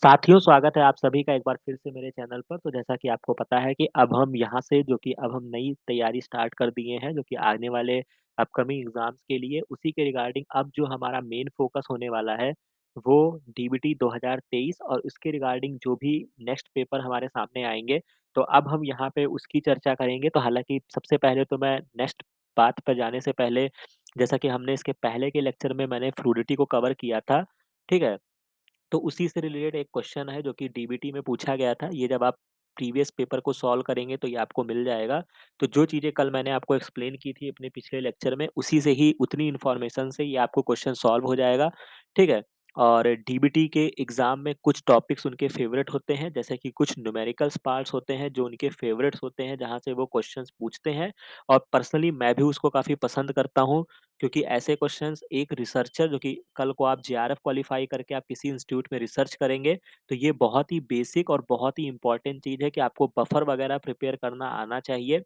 साथियों, स्वागत है आप सभी का एक बार फिर से मेरे चैनल पर। तो जैसा कि आपको पता है कि अब हम यहाँ से जो कि अब हम नई तैयारी स्टार्ट कर दिए हैं, जो कि आने वाले अपकमिंग एग्ज़ाम्स के लिए, उसी के रिगार्डिंग अब जो हमारा मेन फ़ोकस होने वाला है, वो डीबीटी 2023 और उसके रिगार्डिंग जो भी नेक्स्ट पेपर हमारे सामने आएँगे, तो अब हम यहाँ पे उसकी चर्चा करेंगे। तो हालाँकि सबसे पहले तो मैं नेक्स्ट बात पे जाने से पहले, जैसा कि हमने इसके पहले के लेक्चर में मैंने फ्लूइडिटी को कवर किया था, ठीक है? तो उसी से रिलेटेड एक क्वेश्चन है जो कि डीबीटी में पूछा गया था। ये जब आप प्रीवियस पेपर को सॉल्व करेंगे तो ये आपको मिल जाएगा। तो जो चीज़ें कल मैंने आपको एक्सप्लेन की थी अपने पिछले लेक्चर में, उसी से ही उतनी इन्फॉर्मेशन से ये आपको क्वेश्चन सॉल्व हो जाएगा, ठीक है? और डीबीटी के एग्ज़ाम में कुछ टॉपिक्स उनके फ़ेवरेट होते हैं, जैसे कि कुछ न्यूमेरिकल्स पार्ट्स होते हैं जो उनके फ़ेवरेट्स होते हैं, जहाँ से वो क्वेश्चंस पूछते हैं। और पर्सनली मैं भी उसको काफ़ी पसंद करता हूँ, क्योंकि ऐसे क्वेश्चंस एक रिसर्चर जो कि कल को आप जेआरएफ क्वालीफाई करके आप किसी इंस्टीट्यूट में रिसर्च करेंगे, तो ये बहुत ही बेसिक और बहुत ही इम्पोर्टेंट चीज़ है कि आपको बफर वगैरह प्रिपेयर करना आना चाहिए,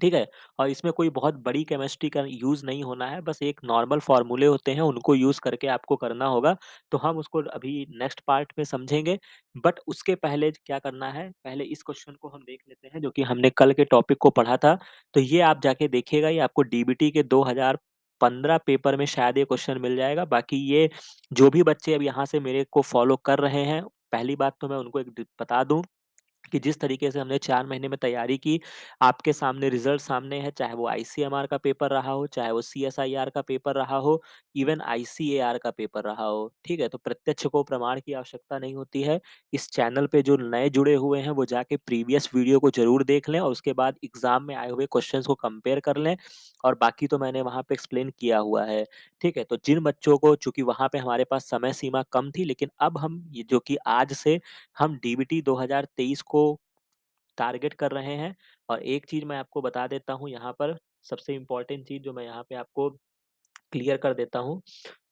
ठीक है? और इसमें कोई बहुत बड़ी केमिस्ट्री का यूज़ नहीं होना है, बस एक नॉर्मल फ़ॉर्मूले होते हैं, उनको यूज़ करके आपको करना होगा। तो हम उसको अभी नेक्स्ट पार्ट में समझेंगे, बट उसके पहले क्या करना है, पहले इस क्वेश्चन को हम देख लेते हैं, जो कि हमने कल के टॉपिक को पढ़ा था। तो ये आप जाके देखिएगा, ये आपको डीबीटी के 2015 पेपर में शायद ये क्वेश्चन मिल जाएगा। बाकी ये जो भी बच्चे अब यहाँ से मेरे को फ़ॉलो कर रहे हैं, पहली बात तो मैं उनको एक ड बता दूँ कि जिस तरीके से हमने 4 महीने में तैयारी की, आपके सामने रिज़ल्ट सामने है, चाहे वो आईसीएमआर का पेपर रहा हो, चाहे वो सीएसआईआर का पेपर रहा हो, इवन आईसीएआर का पेपर रहा हो, ठीक है? तो प्रत्यक्ष को प्रमाण की आवश्यकता नहीं होती है। इस चैनल पे जो नए जुड़े हुए हैं, वो जाके प्रीवियस वीडियो को ज़रूर देख लें और उसके बाद एग्ज़ाम में आए हुए क्वेश्चंस को कंपेयर कर लें, और बाकी तो मैंने वहाँ पे एक्सप्लेन किया हुआ है, ठीक है? तो जिन बच्चों को, चूँकि वहाँ पे हमारे पास समय सीमा कम थी, लेकिन अब हम ये जो कि आज से हम डीबीटी 2023 को टारगेट कर रहे हैं। और एक चीज़ मैं आपको बता देता हूँ यहाँ पर, सबसे इम्पोर्टेंट चीज़ जो मैं यहाँ पे आपको क्लियर कर देता हूँ,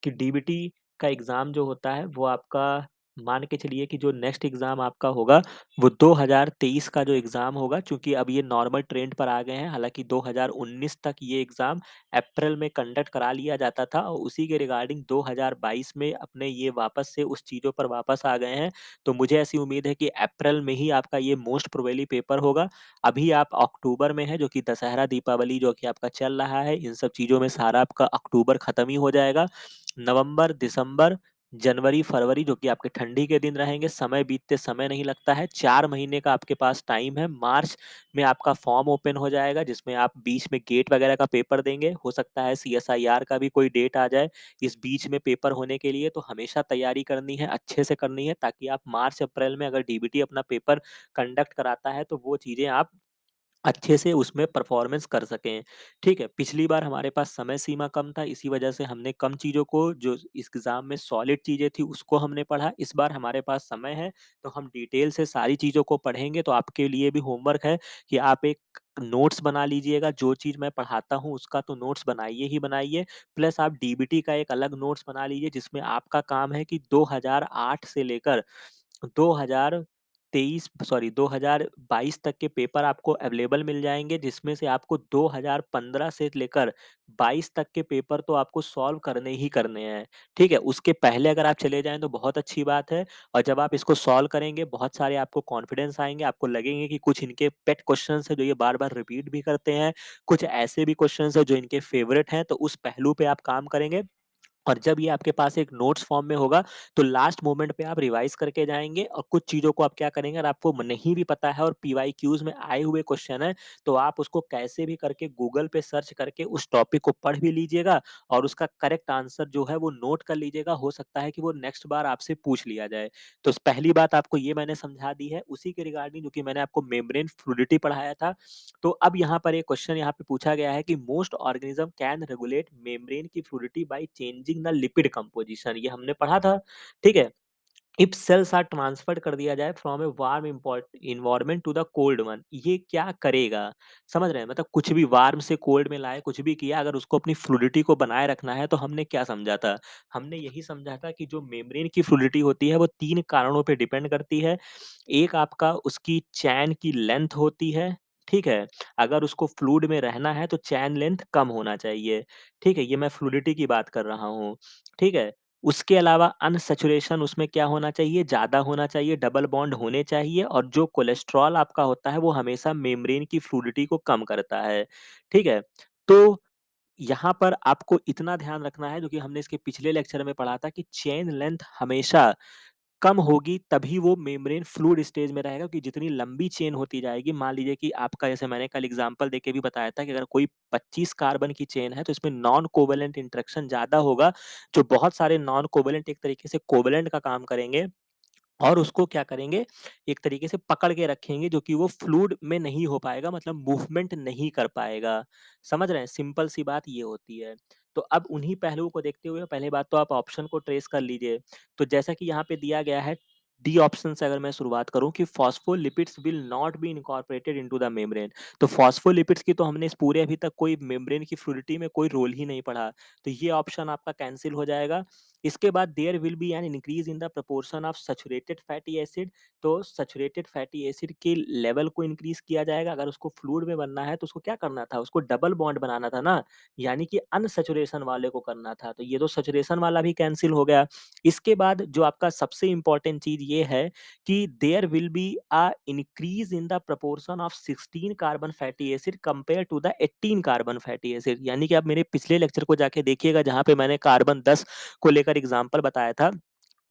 कि डीबीटी का एग्ज़ाम जो होता है वो आपका, मान के चलिए कि जो नेक्स्ट एग्ज़ाम आपका होगा वो 2023 का जो एग्ज़ाम होगा, चूँकि अब ये नॉर्मल ट्रेंड पर आ गए हैं। हालाँकि 2019 तक ये एग्ज़ाम अप्रैल में कंडक्ट करा लिया जाता था और उसी के रिगार्डिंग 2022 में अपने ये वापस से उस चीज़ों पर वापस आ गए हैं। तो मुझे ऐसी उम्मीद है कि अप्रैल में ही आपका ये मोस्ट प्रोबेबली पेपर होगा। अभी आप अक्टूबर में हैं, जो कि दशहरा, दीपावली जो कि आपका चल रहा है, इन सब चीज़ों में सारा आपका अक्टूबर खत्म ही हो जाएगा। नवंबर, दिसंबर, जनवरी, फरवरी जो कि आपके ठंडी के दिन रहेंगे, समय बीतते समय नहीं लगता है, 4 महीने का आपके पास टाइम है। मार्च में आपका फॉर्म ओपन हो जाएगा, जिसमें आप बीच में गेट वगैरह का पेपर देंगे। हो सकता है सीएसआईआर का भी कोई डेट आ जाए इस बीच में पेपर होने के लिए, तो हमेशा तैयारी करनी है, अच्छे से करनी है, ताकि आप मार्च-अप्रैल में अगर डीबीटी अपना पेपर कंडक्ट कराता है, तो वो चीज़ें आप अच्छे से उसमें परफ़ॉर्मेंस कर सकें, ठीक है? पिछली बार हमारे पास समय सीमा कम था, इसी वजह से हमने कम चीज़ों को, जो इस एग्ज़ाम में सॉलिड चीज़ें थी, उसको हमने पढ़ा। इस बार हमारे पास समय है, तो हम डिटेल से सारी चीज़ों को पढ़ेंगे। तो आपके लिए भी होमवर्क है कि आप एक नोट्स बना लीजिएगा, जो चीज़ मैं पढ़ाता हूँ, उसका तो नोट्स बनाइए ही बनाइए, प्लस आप डीबीटी का एक अलग नोट्स बना लीजिए, जिसमें आपका काम है कि 2008 से लेकर 2023 सॉरी 2022 तक के पेपर आपको अवेलेबल मिल जाएँगे, जिसमें से आपको 2015 से लेकर 22 तक के पेपर तो आपको सॉल्व करने ही करने हैं, ठीक है? उसके पहले अगर आप चले जाएँ तो बहुत अच्छी बात है, और जब आप इसको सॉल्व करेंगे, बहुत सारे आपको कॉन्फिडेंस आएँगे, आपको लगेंगे कि कुछ इनके पेट क्वेश्चन्स हैं जो ये बार-बार रिपीट भी करते हैं, कुछ ऐसे भी क्वेश्चन्स हैं जो इनके फेवरेट हैं, तो उस पहलू पे आप काम करेंगे। और जब ये आपके पास एक नोट्स फॉर्म में होगा, तो लास्ट मोमेंट पे आप रिवाइज़ करके जाएँगे, और कुछ चीज़ों को आप क्या करेंगे, अगर आपको नहीं भी पता है और पीवाईक्यूज़ में आए हुए क्वेश्चन हैं, तो आप उसको कैसे भी करके गूगल पे सर्च करके उस टॉपिक को पढ़ भी लीजिएगा और उसका करेक्ट आंसर जो है वो नोट कर लीजिएगा। हो सकता है कि वो नेक्स्ट बार आपसे पूछ लिया जाए। तो पहली बात आपको ये मैंने समझा दी है। उसी के रिगार्डिंग जो कि मैंने आपको मेम्ब्रेन फ्लूइडिटी पढ़ाया था, तो अब यहाँ पर एक क्वेश्चन यहाँ पे पूछा गया है कि most organism can regulate membrane की fluidity by changing the lipid composition, ये हमने पढ़ा था, ठीक है? इफ सेल्स आर ट्रांसफर्ड कर दिया जाए from a warm environment to the cold one, ये क्या करेगा? समझ रहे हैं? मतलब कुछ भी वार्म से कोल्ड में लाए, कुछ भी किया, अगर उसको अपनी फ्लूइडिटी को बनाए रखना है, तो हमने क्या समझा था? हमने यही समझा था कि जो मेम्ब्रेन की फ्लूइडिटी होती है, वो 3 कारणों पे डिपेंड करती है। एक आपका उसकी चैन की लेंथ होती है, ठीक है? अगर उसको फ्लूइड में रहना है, तो चैन लेंथ कम होना चाहिए, ठीक है? ये मैं फ्लूइडिटी की बात कर रहा हूँ, ठीक है? उसके अलावा अनसैचुरेशन उसमें क्या होना चाहिए, ज़्यादा होना चाहिए, डबल बॉन्ड होने चाहिए और जो कोलेस्ट्रॉल आपका होता है वो हमेशा मेम्ब्रेन की फ्लूइडिटी को कम करता है, ठीक है? तो यहाँ पर आपको इतना ध्यान रखना है जो कि हमने इसके पिछले लेक्चर में पढ़ा था कि चेन लेंथ हमेशा कम होगी तभी वो मेम्ब्रेन फ्लूइड स्टेज में रहेगा क्योंकि जितनी लंबी चेन होती जाएगी, मान लीजिए कि आपका जैसे मैंने कल एग्जांपल देके भी बताया था कि अगर कोई 25 कार्बन की चेन है तो इसमें नॉन कोवैलेंट इंटरेक्शन ज़्यादा होगा, जो बहुत सारे नॉन कोवैलेंट एक तरीके से कोवैलेंट का काम करेंगे और उसको क्या करेंगे, एक तरीके से पकड़ के रखेंगे जो कि वो फ्लूइड में नहीं हो पाएगा मतलब मूवमेंट नहीं कर पाएगा। समझ रहे हैं? सिंपल सी बात ये होती है। तो अब उन्हीं पहलुओं को देखते हुए पहले बात तो आप ऑप्शन को ट्रेस कर लीजिए। तो जैसा कि यहाँ पे दिया गया है डी ऑप्शन से अगर मैं शुरुआत करूँ कि phospholipids will not be incorporated into the membrane. तो फॉस्फोलिपिड्स की तो हमने इस पूरे अभी तक कोई मेम्ब्रेन की फ्लूइडिटी में कोई रोल ही नहीं पढ़ा। तो ये ऑप्शन आपका कैंसल हो जाएगा। इसके बाद there will be an increase in the proportion of saturated fatty acid. तो सैचुरेटेड फैटी एसिड के लेवल को इंक्रीज किया जाएगा। अगर उसको फ्लूइड में बनना है तो उसको क्या करना था, उसको डबल बॉन्ड बनाना था ना, यानी कि अनसैचुरेशन वाले को करना था। तो ये तो सैचुरेशन वाला भी कैंसिल हो गया। इसके बाद जो आपका सबसे इंपॉर्टेंट चीज ये है कि there will be a increase in the proportion of 16 carbon fatty acid compare to the 18 carbon fatty acid. यानी कि आप मेरे पिछले लेक्चर को जाके देखिएगा जहां पे मैंने कार्बन 10 को लेकर एग्जाम्पल बताया था।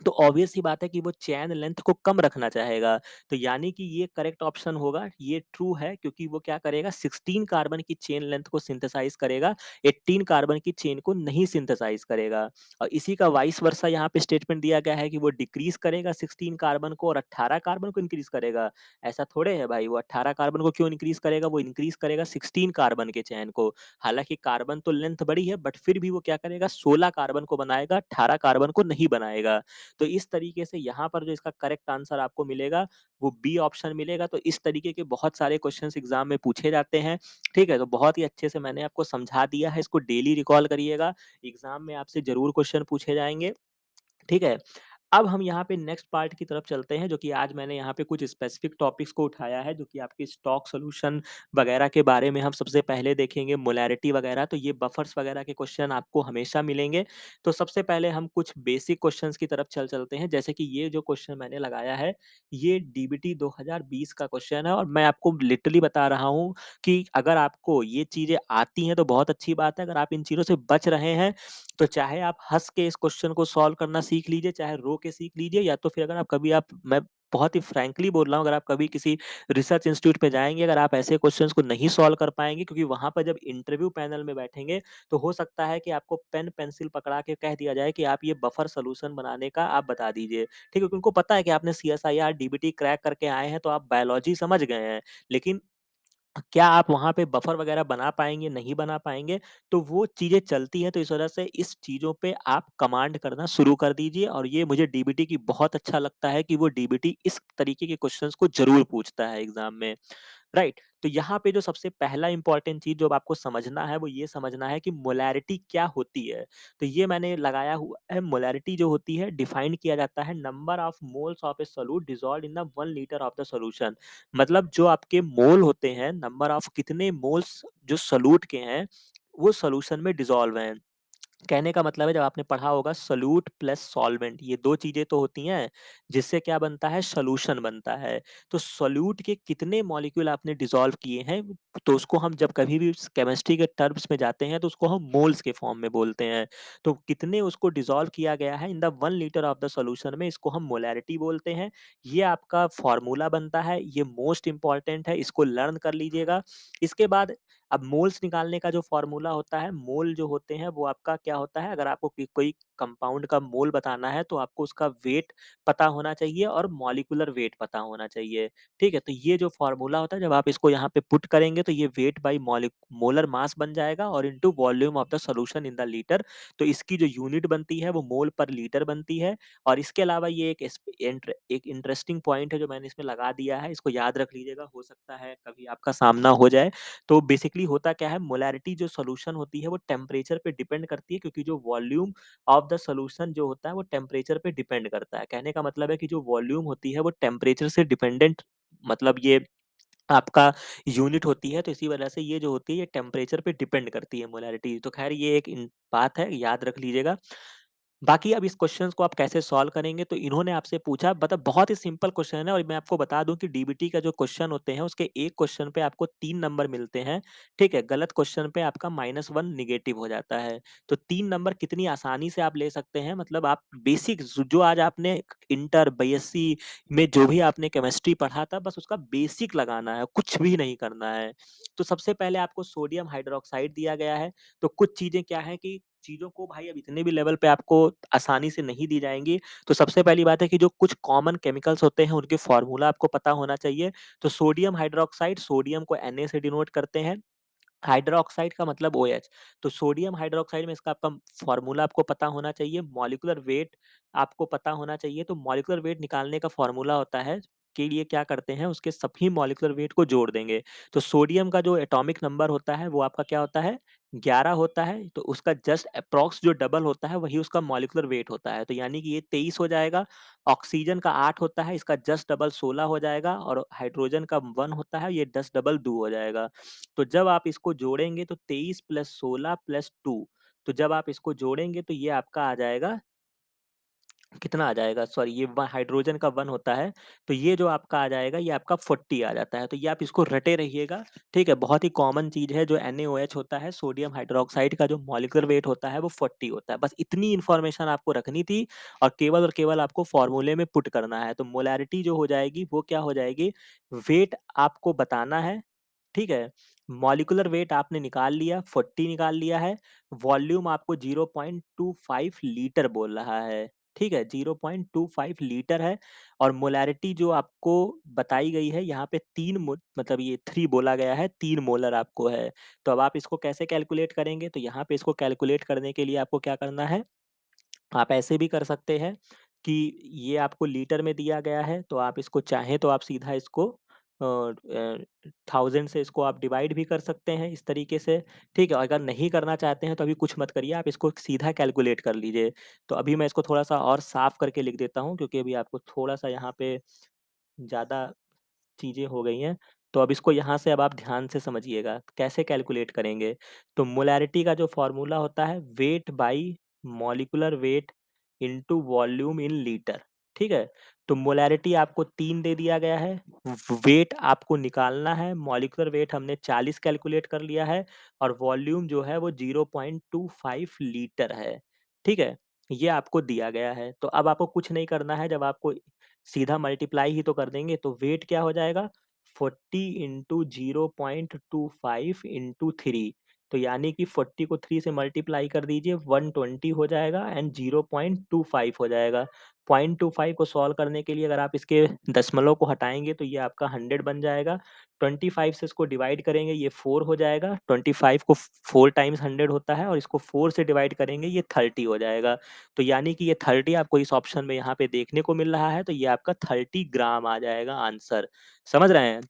तो ऑब्वियस सी बात है कि वो चैन लेंथ को कम रखना चाहेगा। तो यानी कि ये करेक्ट ऑप्शन होगा, ये ट्रू है क्योंकि वो क्या करेगा 16 कार्बन की चेन लेंथ को सिंथेसाइज करेगा, 18 कार्बन की चेन को नहीं सिंथेसाइज करेगा। और इसी का वाइस वर्सा यहाँ पे स्टेटमेंट दिया गया है कि वो डिक्रीज करेगा 16 कार्बन को और 18 कार्बन को इंक्रीज करेगा। ऐसा थोड़े है भाई, वो 18 कार्बन को क्यों इंक्रीज करेगा, वो इंक्रीज करेगा 16 कार्बन के चैन को। हालांकि कार्बन तो लेंथ बड़ी है बट फिर भी वो क्या करेगा 16 कार्बन को बनाएगा, 18 कार्बन को नहीं बनाएगा। तो इस तरीके से यहाँ पर जो इसका करेक्ट आंसर आपको मिलेगा वो बी ऑप्शन मिलेगा। तो इस तरीके के बहुत सारे क्वेश्चंस एग्जाम में पूछे जाते हैं, ठीक है? तो बहुत ही अच्छे से मैंने आपको समझा दिया है, इसको डेली रिकॉल करिएगा, एग्जाम में आपसे जरूर क्वेश्चन पूछे जाएंगे, ठीक है? अब हम यहाँ पे नेक्स्ट पार्ट की तरफ चलते हैं जो कि आज मैंने यहाँ पे कुछ स्पेसिफिक टॉपिक्स को उठाया है जो कि आपके स्टॉक सॉल्यूशन वगैरह के बारे में हम सबसे पहले देखेंगे, मोलैरिटी वगैरह। तो ये बफर्स वगैरह के क्वेश्चन आपको हमेशा मिलेंगे। तो सबसे पहले हम कुछ बेसिक क्वेश्चंस की तरफ चलते हैं, जैसे कि ये जो क्वेश्चन मैंने लगाया है ये डीबीटी 2020 का क्वेश्चन है और मैं आपको लिटरली बता रहा हूँ कि अगर आपको ये चीजें आती हैं तो बहुत अच्छी बात है। अगर आप इन चीजों से बच रहे हैं तो चाहे आप हँस के इस क्वेश्चन को सॉल्व करना सीख लीजिए, चाहे रो के सीख लीजिए, या तो फिर अगर आप कभी आप मैं बहुत ही फ्रैंकली बोल रहा हूँ, अगर आप कभी किसी रिसर्च इंस्टीट्यूट पे जाएँगे, अगर आप ऐसे क्वेश्चंस को नहीं सॉल्व कर पाएँगे क्योंकि वहाँ पर जब इंटरव्यू पैनल में बैठेंगे, तो हो सकता है कि आपको पेन पेंसिल पकड़ा के कह दिया जाए कि आप ये बफर सॉल्यूशन बनाने का आप बता दीजिए, ठीक है? क्योंकि उनको पता है कि आपने सीएसआईआर, डीबीटी क्रैक करके आए हैं, तो आप बायोलॉजी समझ गए हैं। लेकिन क्या आप वहाँ पे बफर वगैरह बना पाएँगे, नहीं बना पाएँगे, तो वो चीज़ें चलती हैं, तो इस वजह से इस चीज़ों पे आप कमांड करना शुरू कर दीजिए और ये मुझे डीबीटी की बहुत अच्छा लगता है कि वो डीबीटी इस तरीके के क्वेश्चंस को ज़रूर पूछता है एग्ज़ाम में। राइट? तो यहाँ पे जो सबसे पहला इंपॉर्टेंट चीज़ जो आपको समझना है, वो ये समझना है कि मोलैरिटी क्या होती है? तो ये मैंने लगाया हुआ है, मोलैरिटी जो होती है डिफाइन किया जाता है number of moles of A solute dissolved in the 1 litre of the solution. मतलब जो आपके मोल होते हैं, नंबर ऑफ कितने मोल्स जो सोल्यूट के हैं, वो सॉल्यूशन में डिसॉल्व हैं। कहने का मतलब है जब आपने पढ़ा होगा सोल्यूट प्लस सॉल्वेंट, ये 2 चीज़ें तो होती हैं, जिससे क्या बनता है सॉल्यूशन बनता है। तो सोल्यूट के कितने मॉलिक्यूल आपने डिसॉल्व किए हैं, तो उसको हम जब कभी भी केमिस्ट्री के टर्म्स में जाते हैं तो उसको हम मोल्स के फॉर्म में बोलते हैं। तो कितने उसको डिसॉल्व किया गया है in the 1 litre of the solution में, इसको हम मोलैरिटी बोलते हैं। ये आपका फॉर्मूला बनता है, ये मोस्ट इम्पोर्टेंट है, इसको लर्न कर लीजिएगा। इसके बाद अब मोल्स निकालने का जो फ़ॉर्मूला होता है, मोल जो होते हैं वो आपका क्या होता है, अगर आपको कोई कंपाउंड का मोल बताना है तो आपको उसका वेट पता होना चाहिए और मॉलिक्यूलर वेट पता होना चाहिए, ठीक है? तो ये जो फ़ॉर्मूला होता है जब आप इसको यहाँ पे पुट करेंगे तो ये वेट बाई मोलर मास बन जाएगा और into volume of the solution in the litre. तो इसकी जो यूनिट बनती है वो मोल पर लीटर बनती है। और इसके अलावा ये एक इंटरेस्टिंग पॉइंट है जो मैंने इसमें लगा दिया है, इसको याद रख लीजिएगा, हो सकता है कभी आपका सामना हो जाए। तो बेसिकली होता क्या है, मोलैरिटी जो सॉल्यूशन होती है वो टेम्परेचर पे डिपेंड करती है क्योंकि जो वॉल्यूम ऑफ द सॉल्यूशन जो होता है वो टेम्परेचर पे डिपेंड करता है। कहने का मतलब है कि जो वॉल्यूम होती है वो टेम्परेचर से डिपेंडेंट, मतलब ये आपका यूनिट होती है, तो इसी वजह से ये जो होती है ये टेम्परेचर पे डिपेंड करती है मोलैरिटी। तो खैर ये एक बात है, याद रख लीजिएगा। बाकी अब इस क्वेश्चंस को आप कैसे सॉल्व करेंगे, तो इन्होंने आपसे पूछा, मतलब बहुत ही सिंपल क्वेश्चन है, और मैं आपको बता दूं कि डीबीटी का जो क्वेश्चन होते हैं उसके एक क्वेश्चन पे आपको 3 नंबर मिलते हैं। ठीक है, गलत क्वेश्चन पे आपका -1 निगेटिव हो जाता है। तो 3 नंबर कितनी आसानी से आप ले सकते हैं, मतलब आप बेसिक जो आज आपने इंटर बीएससी में जो भी आपने केमिस्ट्री पढ़ा था, बस उसका बेसिक लगाना है, कुछ भी नहीं करना है। तो सबसे पहले आपको सोडियम हाइड्रोक्साइड दिया गया है। तो कुछ चीजें क्या है कि चीज़ों को भाई अब इतने भी लेवल पे आपको आसानी से नहीं दी जाएँगी। तो सबसे पहली बात है कि जो कुछ कॉमन केमिकल्स होते हैं, उनके फ़ॉर्मूला आपको पता होना चाहिए। तो सोडियम हाइड्रॉक्साइड, सोडियम को Na से डिनोट करते हैं। हाइड्रोक्साइड का मतलब OH। तो सोडियम हाइड्रोक्साइड में इसका आपका फ़ॉर्मूला आपको पता होना चाहिए। मॉलिक्यूलर वेट आपको पता होना चाहिए। तो मॉलिक्यूलर वेट निकालने का फ़ॉर्मूला होता है, के लिए क्या करते हैं, उसके सभी मॉलिक्यूलर वेट को जोड़ देंगे। तो सोडियम का जो एटॉमिक नंबर होता है, वो आपका क्या होता है, 11 होता है। तो उसका जस्ट एप्रॉक्स जो डबल होता है, वही उसका मॉलिक्यूलर वेट होता है। तो यानी कि ये 23 हो जाएगा। ऑक्सीजन का 8 होता है, इसका जस्ट डबल 16 हो जाएगा, और हाइड्रोजन का 1 होता है, ये 10 डबल 2 हो जाएगा। तो जब आप इसको जोड़ेंगे तो 23 + 16 + 2, तो जब आप इसको जोड़ेंगे तो ये आपका आ जाएगा, कितना आ जाएगा, सॉरी, ये हाइड्रोजन का 1 होता है। तो ये जो आपका आ जाएगा, ये आपका 40 आ जाता है। तो ये आप इसको रटे रहिएगा। ठीक है, बहुत ही कॉमन चीज है, जो NaOH होता है, सोडियम हाइड्रोक्साइड का जो मॉलिक्यूलर वेट होता है वो 40 होता है। बस इतनी इंफॉर्मेशन आपको रखनी थी, और केवल आपको फॉर्मूले में पुट करना है। तो मोलैरिटी जो हो जाएगी वो क्या हो जाएगी, वेट आपको बताना है। ठीक है, मॉलिक्यूलर वेट आपने निकाल लिया, 40 निकाल लिया है। वॉल्यूम आपको 0.25 लीटर बोल रहा है। ठीक है, 0.25 लीटर है। और मोलैरिटी जो आपको बताई गई है, यहाँ पे मतलब ये 3 बोला गया है, 3 मोलर आपको है। तो अब आप इसको कैसे कैलकुलेट करेंगे, तो यहाँ पे इसको कैलकुलेट करने के लिए आपको क्या करना है, आप ऐसे भी कर सकते हैं कि ये आपको लीटर में दिया गया है, तो आप इसको चाहें तो आप सीधा इसको 1000 से इसको आप डिवाइड भी कर सकते हैं इस तरीके से। ठीक है, अगर नहीं करना चाहते हैं तो अभी कुछ मत करिए, आप इसको सीधा कैलकुलेट कर लीजिए। तो अभी मैं इसको थोड़ा सा और साफ करके लिख देता हूँ, क्योंकि अभी आपको थोड़ा सा यहाँ पे ज़्यादा चीज़ें हो गई हैं। तो अब इसको यहाँ से अब आप ध्यान से समझिएगा, कैसे कैलकुलेट करेंगे। तो मोलैरिटी का जो फ़ॉर्मूला होता है, weight by molecular weight into volume in litre. ठीक है? तो मोलैरिटी आपको 3 दे दिया गया है, वेट आपको निकालना है, मॉलिक्यूलर वेट हमने 40 कैलकुलेट कर लिया है, और वॉल्यूम जो है वो 0.25 लीटर है। ठीक है? ये आपको दिया गया है। तो अब आपको कुछ नहीं करना है, जब आपको सीधा मल्टीप्लाई ही तो कर देंगे, तो वेट क्या हो जाएगा, 40 इंटू 0.25 इंटू 3। तो यानी कि 40 को 3 से मल्टीप्लाई कर दीजिए, 120 हो जाएगा, एंड 0.25 हो जाएगा। 0.25 को सॉल्व करने के लिए अगर आप इसके दशमलव को हटाएंगे तो ये आपका 100 बन जाएगा। 25 से इसको डिवाइड करेंगे, ये 4 हो जाएगा। 25 को 4 टाइम्स 100 होता है, और इसको 4 से डिवाइड करेंगे, ये 30 हो जाएगा। तो यानी कि ये 30 आपको इस ऑप्शन में यहाँ पे देखने को मिल रहा है, तो ये आपका 30 ग्राम आ जाएगा आंसर। समझ रहे हैं?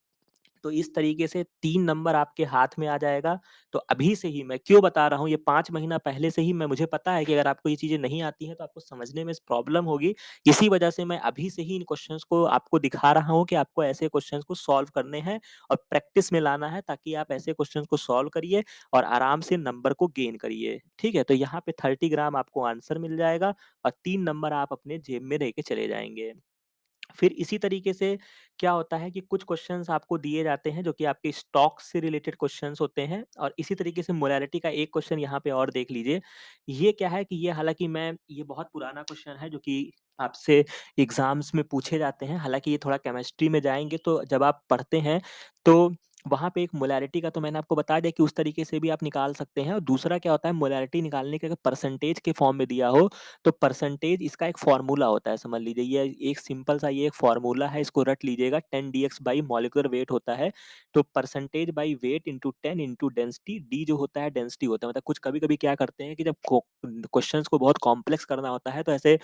तो इस तरीके से 3 नंबर आपके हाथ में आ जाएगा। तो अभी से ही मैं क्यों बता रहा हूँ, ये 5 महीना पहले से ही मुझे पता है कि अगर आपको ये चीज़ें नहीं आती हैं तो आपको समझने में प्रॉब्लम होगी। इसी वजह से मैं अभी से ही इन क्वेश्चंस को आपको दिखा रहा हूँ कि आपको ऐसे क्वेश्चंस को सॉल्व करने हैं और प्रैक्टिस में लाना है, ताकि आप ऐसे क्वेश्चंस को सॉल्व करिए और आराम से नंबर को गेन करिए। ठीक है? तो यहाँ पे 30 ग्राम आपको आंसर मिल जाएगा, और 3 नंबर आप अपने जेब में लेके चले जाएँगे। फिर इसी तरीके से क्या होता है कि कुछ क्वेश्चंस आपको दिए जाते हैं जो कि आपके स्टॉक से रिलेटेड क्वेश्चंस होते हैं, और इसी तरीके से मोरालिटी का एक क्वेश्चन यहाँ पे और देख लीजिए। ये क्या है कि ये, हालांकि मैं, ये बहुत पुराना क्वेश्चन है जो कि आपसे एग्जाम्स में पूछे जाते हैं। हालांकि ये थोड़ा केमिस्ट्री में जाएंगे, तो जब आप पढ़ते हैं तो वहाँ पे एक मोलारिटी का तो मैंने आपको बता दिया कि उस तरीके से भी आप निकाल सकते हैं। और दूसरा क्या होता है, मोलारिटी निकालने के, अगर परसेंटेज के फॉर्म में दिया हो, तो परसेंटेज इसका एक फ़ॉर्मूला होता है, समझ लीजिए। ये एक सिंपल सा ये एक फ़ॉर्मूला है, इसको रट लीजिएगा। 10 dx बाई मॉलिक्यूलर वेट होता है। तो percentage by weight into 10 into density, D जो होता है डेंसिटी होता है। मतलब कुछ कभी-कभी क्या करते हैं कि जब क्वेश्चंस को बहुत कॉम्प्लेक्स करना होता है, तो ऐसे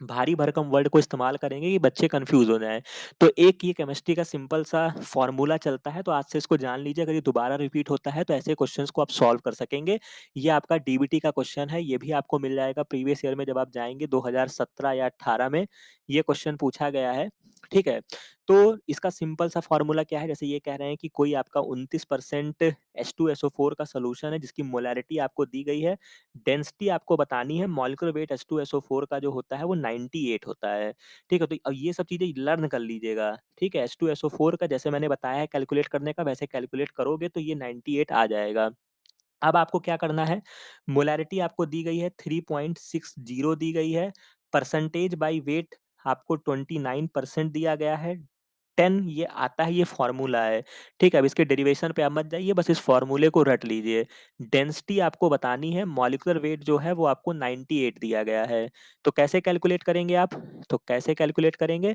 भारी भरकम वर्ड को इस्तेमाल करेंगे कि बच्चे कंफ्यूज हो जाएँ। तो एक ये केमिस्ट्री का सिंपल सा फ़ॉर्मूला चलता है, तो आज से इसको जान लीजिए। अगर ये दोबारा रिपीट होता है तो ऐसे क्वेश्चंस को आप सॉल्व कर सकेंगे। ये आपका डीबीटी का क्वेश्चन है, ये भी आपको मिल जाएगा प्रीवियस ईयर में, जब आप जाएँगे 2017 या 18 में ये क्वेश्चन पूछा गया है। ठीक है? तो इसका सिंपल सा फ़ॉर्मूला क्या है, जैसे ये कह रहे हैं कि कोई आपका 29% H2SO4 का सॉल्यूशन है जिसकी मोलैरिटी आपको दी गई है, डेंसिटी आपको बतानी है, मॉलिक्यूलर वेट H2SO4 का जो होता है वो 98 होता है, ठीक है? तो अब ये सब चीज़ें लर्न कर लीजिएगा, ठीक है? H2SO4 का जैसे मैंने बताया है कैलकुलेट करने का, वैसे कैलकुलेट करोगे तो ये 98 आ जाएगा। अब आपको क्या करना है, मोलैरिटी आपको दी गई है 3.60 दी गई है, परसेंटेज बाय वेट आपको 29% दिया गया है, 10 ये आता है, ये फ़ॉर्मूला है, ठीक है? अब इसके डेरिवेशन पे आप मत जाइए, बस इस फ़ॉर्मूले को रट लीजिए। डेंसिटी आपको बतानी है, मॉलिक्यूलर वेट जो है वो आपको 98 दिया गया है। तो कैसे कैलकुलेट करेंगे आप? तो कैसे कैलकुलेट करेंगे?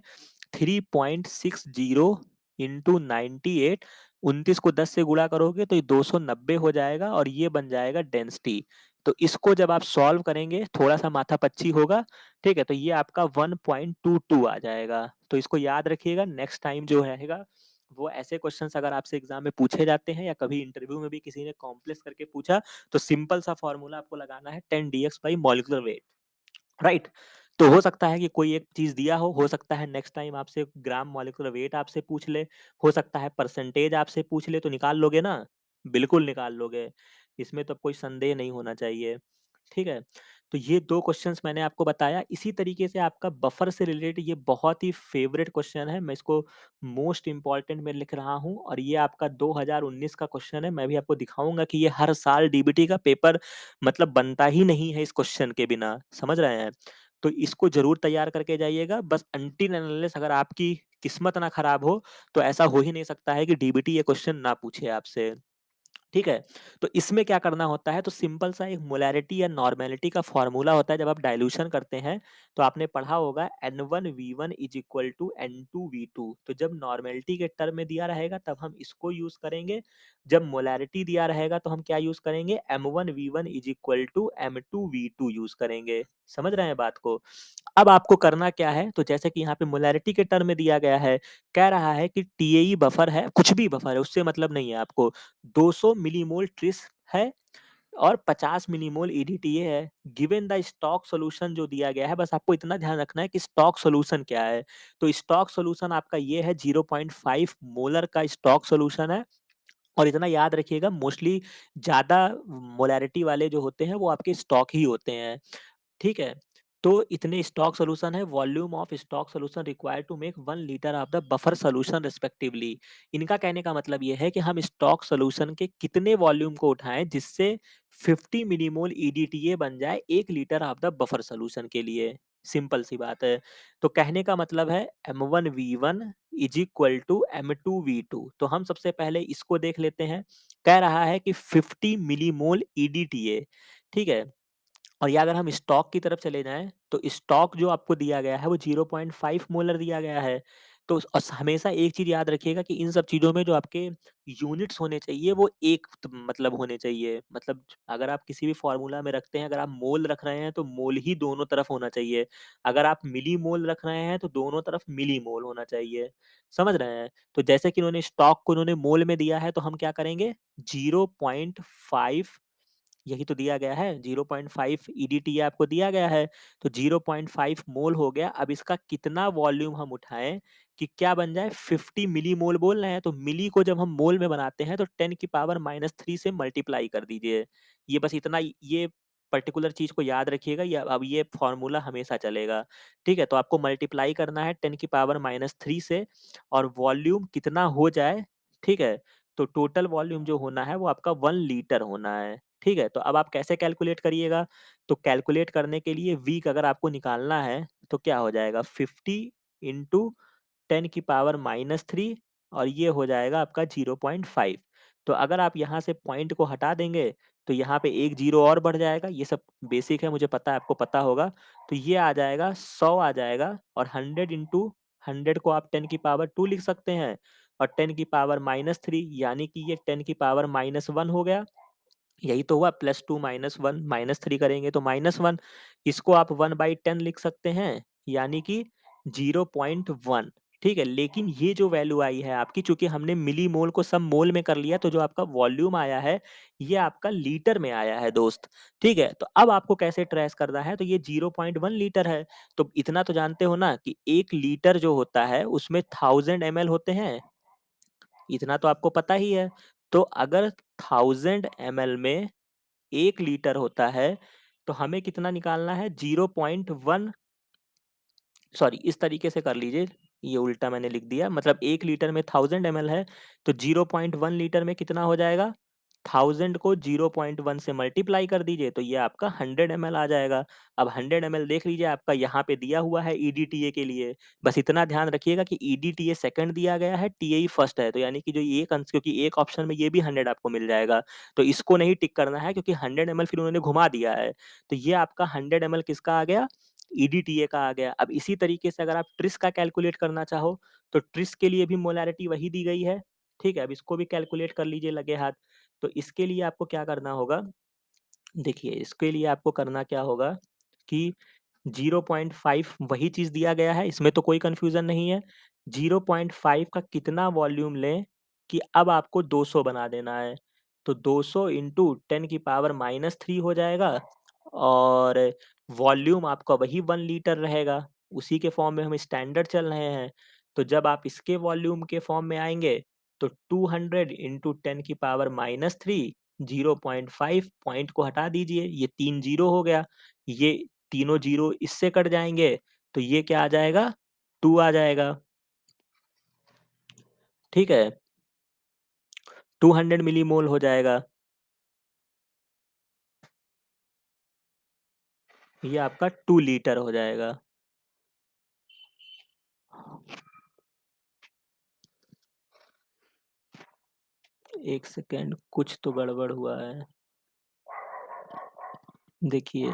3.60 इंटू 98, 29 को 10 से गुणा करोगे तो ये 290 हो जाएगा और ये बन जाएगा डेंसिटी। तो इसको जब आप सॉल्व करेंगे, थोड़ा-सा माथापच्ची होगा, ठीक है? तो ये आपका 1.22 आ जाएगा। तो इसको याद रखिएगा, नेक्स्ट टाइम जो रहेगा, वो ऐसे क्वेश्चन्स अगर आपसे एग्ज़ाम में पूछे जाते हैं या कभी इंटरव्यू में भी किसी ने कॉम्प्लेक्स करके पूछा, तो सिंपल सा फ़ॉर्मूला आपको लगाना है 10 DX by molecular weight. Right? तो हो सकता है कि कोई एक चीज़ दिया हो सकता है नेक्स्ट टाइम आपसे ग्राम मॉलिक्यूलर वेट आपसे पूछ ले, हो सकता है परसेंटेज आपसे पूछ ले, तो निकाल लोगे ना? बिल्कुल निकाल लोगे। इसमें तो कोई संदेह नहीं होना चाहिए, ठीक है? तो ये 2 क्वेश्चन्स मैंने आपको बताया, इसी तरीके से आपका बफर से रिलेटेड ये बहुत ही फ़ेवरेट क्वेश्चन है, मैं इसको मोस्ट इम्पोर्टेंट में लिख रहा हूँ और ये आपका 2019 का क्वेश्चन है, मैं भी आपको दिखाऊँगा कि ये हर साल डीबीटी का पेपर मतलब बनता ही नहीं है इस क्वेश्चन के बिना, समझ रहे हैं? तो इसको ज़रूर तैयार करके जाइएगा, बस अनटिल एंड अनलेस अगर आपकी किस्मत ना खराब हो, तो ऐसा हो ही नहीं सकता है कि डीबीटी ये क्वेश्चन ना पूछे आपसे। ठीक है? तो इसमें क्या करना होता है, तो सिंपल सा एक मोलैरिटी या नॉर्मेलिटी का फ़ॉर्मूला होता है जब आप डाइल्यूशन करते हैं, तो आपने पढ़ा होगा N1V1 is equal to N2V2। तो जब नॉर्मेलिटी के टर्म में दिया रहेगा तब हम इसको यूज़ करेंगे, जब मोलैरिटी दिया रहेगा तो हम क्या यूज़ करेंगे, M1V1 is equal to M2V2 use करेंगे। समझ रहे हैं बात को? अब आपको करना क्या है, तो जैसे कि यहाँ पे मोलैरिटी के टर्म में दिया गया है, कह रहा है कि टीएई बफर है, कुछ भी बफर है, उससे मतलब नहीं है आपको। 200 मिलीमोल ट्रिस है और 50 मिलीमोल ईडीटीए है। गिवन द स्टॉक सॉल्यूशन जो दिया गया है, बस आपको इतना ध्यान रखना है कि स्टॉक सॉल्यूशन क्या है। तो स्टॉक सॉल्यूशन आपका ये है, 0.5 मोलर का स्टॉक सॉल्यूशन है और इतना याद रखिएगा, मोस्टली ज़्यादा मोलैरिटी वाले जो होते हैं वो आपके स्टॉक ही होते हैं। ठीक है? तो इतने स्टॉक सॉल्यूशन है, volume of stock solution required to make 1 litre of the buffer solution respectively. इनका कहने का मतलब ये है कि हम स्टॉक सॉल्यूशन के कितने वॉल्यूम को उठाएँ जिससे 50 मिलीमोल ईडीटीए बन जाए 1 litre of the buffer solution के लिए। सिंपल सी बात है। तो कहने का मतलब है M1V1 is equal to M2V2। तो हम सबसे पहले इसको देख लेते हैं। कह रहा है कि 50 मिलीमोल ईडीटीए, ठीक है? और या अगर हम स्टॉक की तरफ चले जाएँ, तो स्टॉक जो आपको दिया गया है वो 0.5 मोलर दिया गया है। तो हमेशा एक चीज़ याद रखिएगा कि इन सब चीज़ों में जो आपके यूनिट्स होने चाहिए वो एक मतलब होने चाहिए। मतलब अगर आप किसी भी फ़ॉर्मूला में रखते हैं, अगर आप मोल रख रहे हैं तो मोल ही दोनों तरफ होना चाहिए। अगर आप मिलीमोल रख रहे हैं तो दोनों तरफ मिलीमोल होना चाहिए। समझ रहे हैं? तो जैसे कि उन्होंने स्टॉक को उन्होंने मोल में दिया है तो हम क्या करेंगे, 0.5, यही तो दिया गया है, 0.5 ईडीटीए आपको दिया गया है, तो 0.5 मोल हो गया। अब इसका कितना वॉल्यूम हम उठाएँ कि क्या बन जाए, 50 मिलीमोल बोल रहे हैं, तो मिली को जब हम मोल में बनाते हैं तो 10 की पावर -3 से मल्टीप्लाई कर दीजिए। ये बस इतना, ये पर्टिकुलर चीज़ को याद रखिएगा, ये अब ये फ़ॉर्मूला हमेशा चलेगा, ठीक है? तो आपको मल्टीप्लाई करना है 10 की पावर -3 से और वॉल्यूम कितना हो जाए, ठीक है? तो टोटल वॉल्यूम जो होना है वो आपका 1 लीटर होना है। ठीक है? तो अब आप कैसे कैलकुलेट करिएगा? तो कैलकुलेट करने के लिए वीक अगर आपको निकालना है, तो क्या हो जाएगा, 50 इंटू 10 की पावर -3 और ये हो जाएगा आपका 0.5। तो अगर आप यहाँ से पॉइंट को हटा देंगे, तो यहाँ पे 1 ज़ीरो और बढ़ जाएगा। ये सब बेसिक है, मुझे पता है आपको पता होगा। तो ये आ जाएगा 100 आ जाएगा और 100 इंटू 100 को आप 10 की पावर 2 लिख सकते हैं और 10 की पावर -3 यानी कि ये 10 की पावर -1 हो गया। यही तो हुआ, +2 -1 -3 करेंगे तो -1, इसको आप 1/10 लिख सकते हैं, यानी कि 0.1, ठीक है? लेकिन ये जो वैल्यू आई है आपकी, चूँकि हमने मिलीमोल को सब मोल में कर लिया, तो जो आपका वॉल्यूम आया है, ये आपका लीटर में आया है दोस्त, ठीक है? तो अब आपको कैसे ट्रेस करना है, तो ये 0.1 लीटर है, तो इतना तो जानते हो ना कि 1 लीटर जो होता है, उसमें 1000 एमएल होते हैं, इतना तो आपको पता ही है। तो अगर 1000 एमएल में 1 लीटर होता है, तो हमें कितना निकालना है, 0.1, सॉरी इस तरीके से कर लीजिए, ये उल्टा मैंने लिख दिया, मतलब 1 लीटर में 1000 एमएल है, तो 0.1 लीटर में कितना हो जाएगा? 1000 को 0.1 से मल्टीप्लाई कर दीजिए, तो ये आपका 100 एमएल आ जाएगा। अब 100 एमएल देख लीजिए, आपका यहाँ पे दिया हुआ है ईडीटीए के लिए। बस इतना ध्यान रखिएगा कि ईडीटीए सेकंड दिया गया है, टीएई फर्स्ट है, तो यानी कि जो ये एक अंश, क्योंकि एक ऑप्शन में ये भी 100 आपको मिल जाएगा, तो इसको नहीं टिक करना है, क्योंकि 100 एमएल फिर उन्होंने घुमा दिया है। तो ये आपका 100 एमएल किसका आ गया? ईडीटीए का आ गया। अब इसी तरीके से अगर आप ट्रिस का कैलकुलेट करना चाहो, तो ट्रिस के लिए भी मोलैरिटी वही दी गई है, ठीक है? अब इसको भी कैलकुलेट कर लीजिए लगे हाथ। तो इसके लिए आपको क्या करना होगा, देखिए इसके लिए आपको करना क्या होगा कि 0.5 वही चीज़ दिया गया है, इसमें तो कोई कन्फ्यूज़न नहीं है। 0.5 का कितना वॉल्यूम लें कि अब आपको 200 बना देना है। तो 200 इंटू 10 की पावर -3 हो जाएगा, और वॉल्यूम आपका वही 1 लीटर रहेगा। उसी के फॉर्म में हम स्टैंडर्ड चल रहे हैं। तो जब आप इसके वॉल्यूम के फॉर्म में आएँगे, तो 200 इंटू 10 की पावर -3, 0.5 पॉइंट को हटा दीजिए, ये 3 ज़ीरो हो गया। ये तीनों ज़ीरो इससे कट जाएँगे, तो ये क्या आ जाएगा? 2 आ जाएगा, ठीक है? 200 मिलीमोल हो जाएगा। ये आपका 2 लीटर हो जाएगा। 1 सेकंड, कुछ तो गड़बड़ हुआ है। देखिए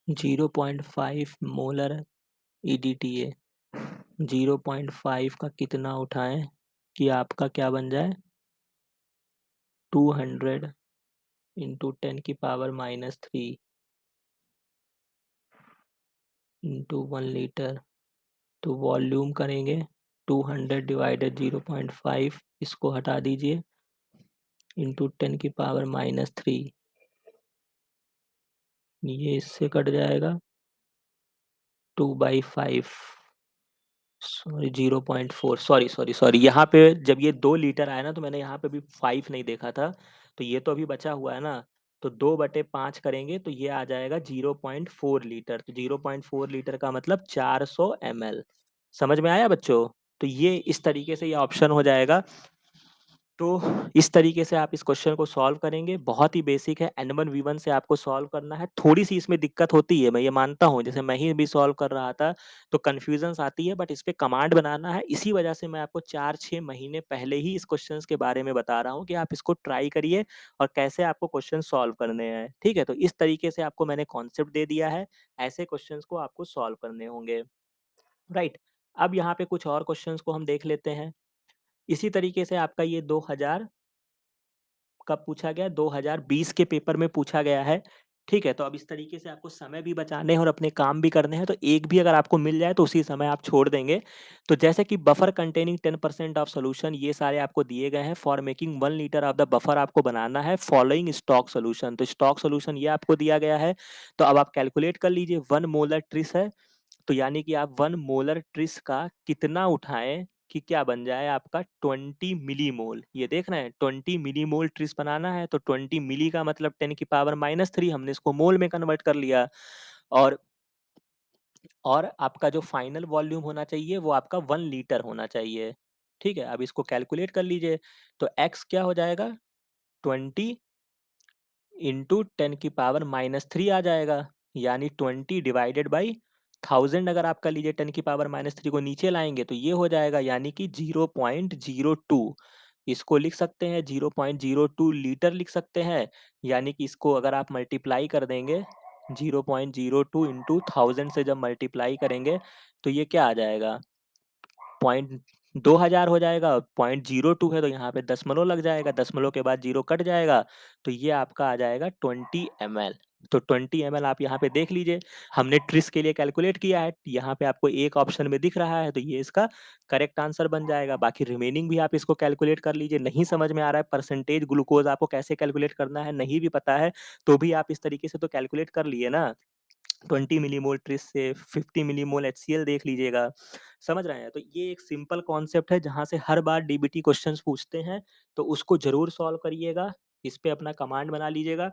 0.5 मोलर ईडीटीए, 0.5 का कितना उठाएँ कि आपका क्या बन जाए? 200 इंटू 10 की पावर -3 इंटू 1 लीटर, तो वॉल्यूम करेंगे 200 डिवाइडेड 0.5, इसको हटा दीजिए, इंटू 10 की पावर -3, ये इससे कट जाएगा, 2/5, सॉरी 0.4, सॉरी सॉरी सॉरी, यहाँ पे जब ये 2 लीटर आया ना, तो मैंने यहाँ पे भी 5 नहीं देखा था, तो ये तो अभी बचा हुआ है ना, तो 2/5 करेंगे तो ये आ जाएगा 0.4 लीटर, तो 0.4 लीटर का मतलब 400 एमएल। समझ में आया बच्चों? तो ये इस तरीके से ये ऑप्शन हो जाएगा। तो इस तरीके से आप इस क्वेश्चन को सॉल्व करेंगे, बहुत ही बेसिक है, N1 V1 से आपको सॉल्व करना है। थोड़ी-सी इसमें दिक्कत होती है, मैं ये मानता हूँ, जैसे मैं ही भी सॉल्व कर रहा था, तो कन्फ्यूज़न्स आती है, बट इस पे कमांड बनाना है। इसी वजह से मैं आपको 4-6 महीने पहले ही इस क्वेश्चंस के बारे में बता रहा हूँ कि आप इसको ट्राई करिए और कैसे आपको क्वेश्चन सॉल्व करने हैं, ठीक है? तो इस तरीके से आपको मैंने कॉन्सेप्ट दे दिया है, ऐसे क्वेश्चंस को आपको सॉल्व करने होंगे, राइट? अब यहाँ पे कुछ और क्वेश्चंस को हम देख लेते हैं। इसी तरीके से आपका ये 2000 कब पूछा गया? 2020 के पेपर में पूछा गया है। ठीक है? तो अब इस तरीके से आपको समय भी बचाने हैं और अपने काम भी करने हैं, तो एक भी अगर आपको मिल जाए तो उसी समय आप छोड़ देंगे। तो जैसे कि बफर कंटेनिंग 10% ऑफ सॉल्यूशन, ये सारे आपको दिए गए हैं। For making 1 litre of the buffer आपको बनाना है फॉलोइंग स्टॉक सॉल्यूशन। तो स्टॉक सॉल्यूशन ये आपको दिया गया है। तो अब आप कैलकुलेट कर लीजिए, 1 मोलर ट्रिस है, तो यानी कि आप 1 मोलर ट्रिस का कितना उठाएँ कि क्या बन जाए आपका 20 मिलीमोल। ये देख रहे हैं, 20 मिलीमोल ट्रिस बनाना है, तो 20 मिली का मतलब 10 की पावर -3, हमने इसको मोल में कन्वर्ट कर लिया, और आपका जो फाइनल वॉल्यूम होना चाहिए वो आपका 1 लीटर होना चाहिए। ठीक है? अब इसको कैलकुलेट कर लीजिए, तो x क्या हो जाएगा? 20 इंटू 10 की पावर -3 आ जाएगा, यानी 20 डिवाइडेड बाई 1000, अगर आप कर लीजिए 10 की पावर -3 को नीचे लाएँगे तो ये हो जाएगा, यानी कि 0.02, इसको लिख सकते हैं 0.02 लीटर लिख सकते हैं, यानी कि इसको अगर आप मल्टीप्लाई कर देंगे, 0.02 इंटू 1000 से जब मल्टीप्लाई करेंगे तो ये क्या आ जाएगा? पॉइंट 2000 हो जाएगा, 0.02 है तो यहाँ पे दशमलव लग जाएगा, दशमलव के बाद 0 कट जाएगा, तो ये आपका आ जाएगा 20 ml। तो 20 ml आप यहाँ पे देख लीजिए, हमने ट्रिस के लिए कैलकुलेट किया है, यहाँ पे आपको एक ऑप्शन में दिख रहा है, तो ये इसका करेक्ट आंसर बन जाएगा। बाकी रिमेनिंग भी आप इसको कैलकुलेट कर लीजिए। नहीं समझ में आ रहा है परसेंटेज ग्लूकोज आपको कैसे कैलकुलेट करना है, नहीं भी पता है, तो भी आप इस तरीके से तो कैलकुलेट कर लिए ना। 20 मिलीमोल ट्रिस से 50 मिलीमोल एचसीएल देख लीजिएगा। समझ रहे हैं? तो ये एक सिंपल कॉन्सेप्ट है जहाँ से हर बार डीबीटी क्वेश्चंस पूछते हैं, तो उसको ज़रूर सॉल्व करिएगा। इस पे अपना कमांड बना लीजिएगा।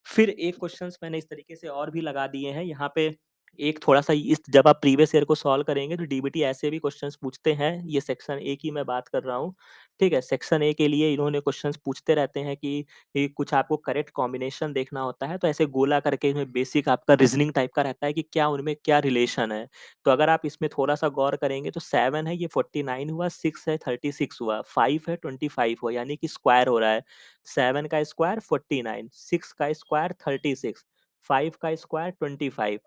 फिर एक क्वेश्चंस मैंने इस तरीके से और भी लगा दिए हैं यहाँ पे। एक थोड़ा-सा इस जब आप प्रीवियस ईयर को सॉल्व करेंगे तो डीबीटी ऐसे भी क्वेश्चंस पूछते हैं। ये सेक्शन ए की मैं बात कर रहा हूँ, ठीक है? सेक्शन ए के लिए इन्होंने क्वेश्चंस पूछते रहते हैं कि कुछ आपको करेक्ट कॉम्बिनेशन देखना होता है, तो ऐसे गोला करके इसमें बेसिक आपका रीज़निंग टाइप का रहता है कि क्या उनमें क्या रिलेशन है। तो अगर आप इसमें थोड़ा-सा गौर करेंगे तो 7 है ये 49 हुआ, 6 है 36 हुआ, 5 है 25 हुआ, यानी कि स्क्वायर हो रहा है। 7 का स्क्वायर 49, 6 का स्क्वायर 36, 5 का स्क्वायर 25।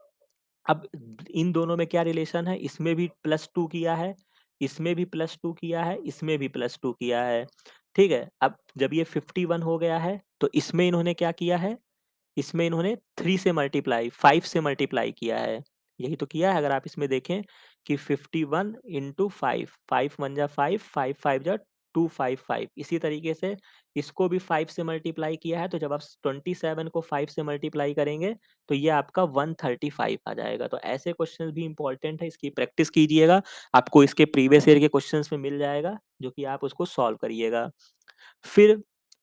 अब इन दोनों में क्या रिलेशन है? इसमें भी +2 किया है, इसमें भी +2 किया है, इसमें भी +2 किया है। ठीक है? अब जब ये 51 हो गया है, तो इसमें इन्होंने क्या किया है? इसमें इन्होंने 3 से मल्टीप्लाई 5 से मल्टीप्लाई किया है। यही तो किया है अगर आप इसमें देखें कि 51 इंटू 5, 5 1 जा 5, 5 5 जा 255। इसी तरीके से इसको भी 5 से मल्टीप्लाई किया है, तो जब आप 27 को 5 से मल्टीप्लाई करेंगे, तो ये आपका 135 आ जाएगा। तो ऐसे क्वेश्चंस भी इम्पोर्टेंट है, इसकी प्रैक्टिस कीजिएगा। आपको इसके प्रीवियस ईयर के क्वेश्चंस में मिल जाएगा, जो कि आप उसको सॉल्व करिएगा। फिर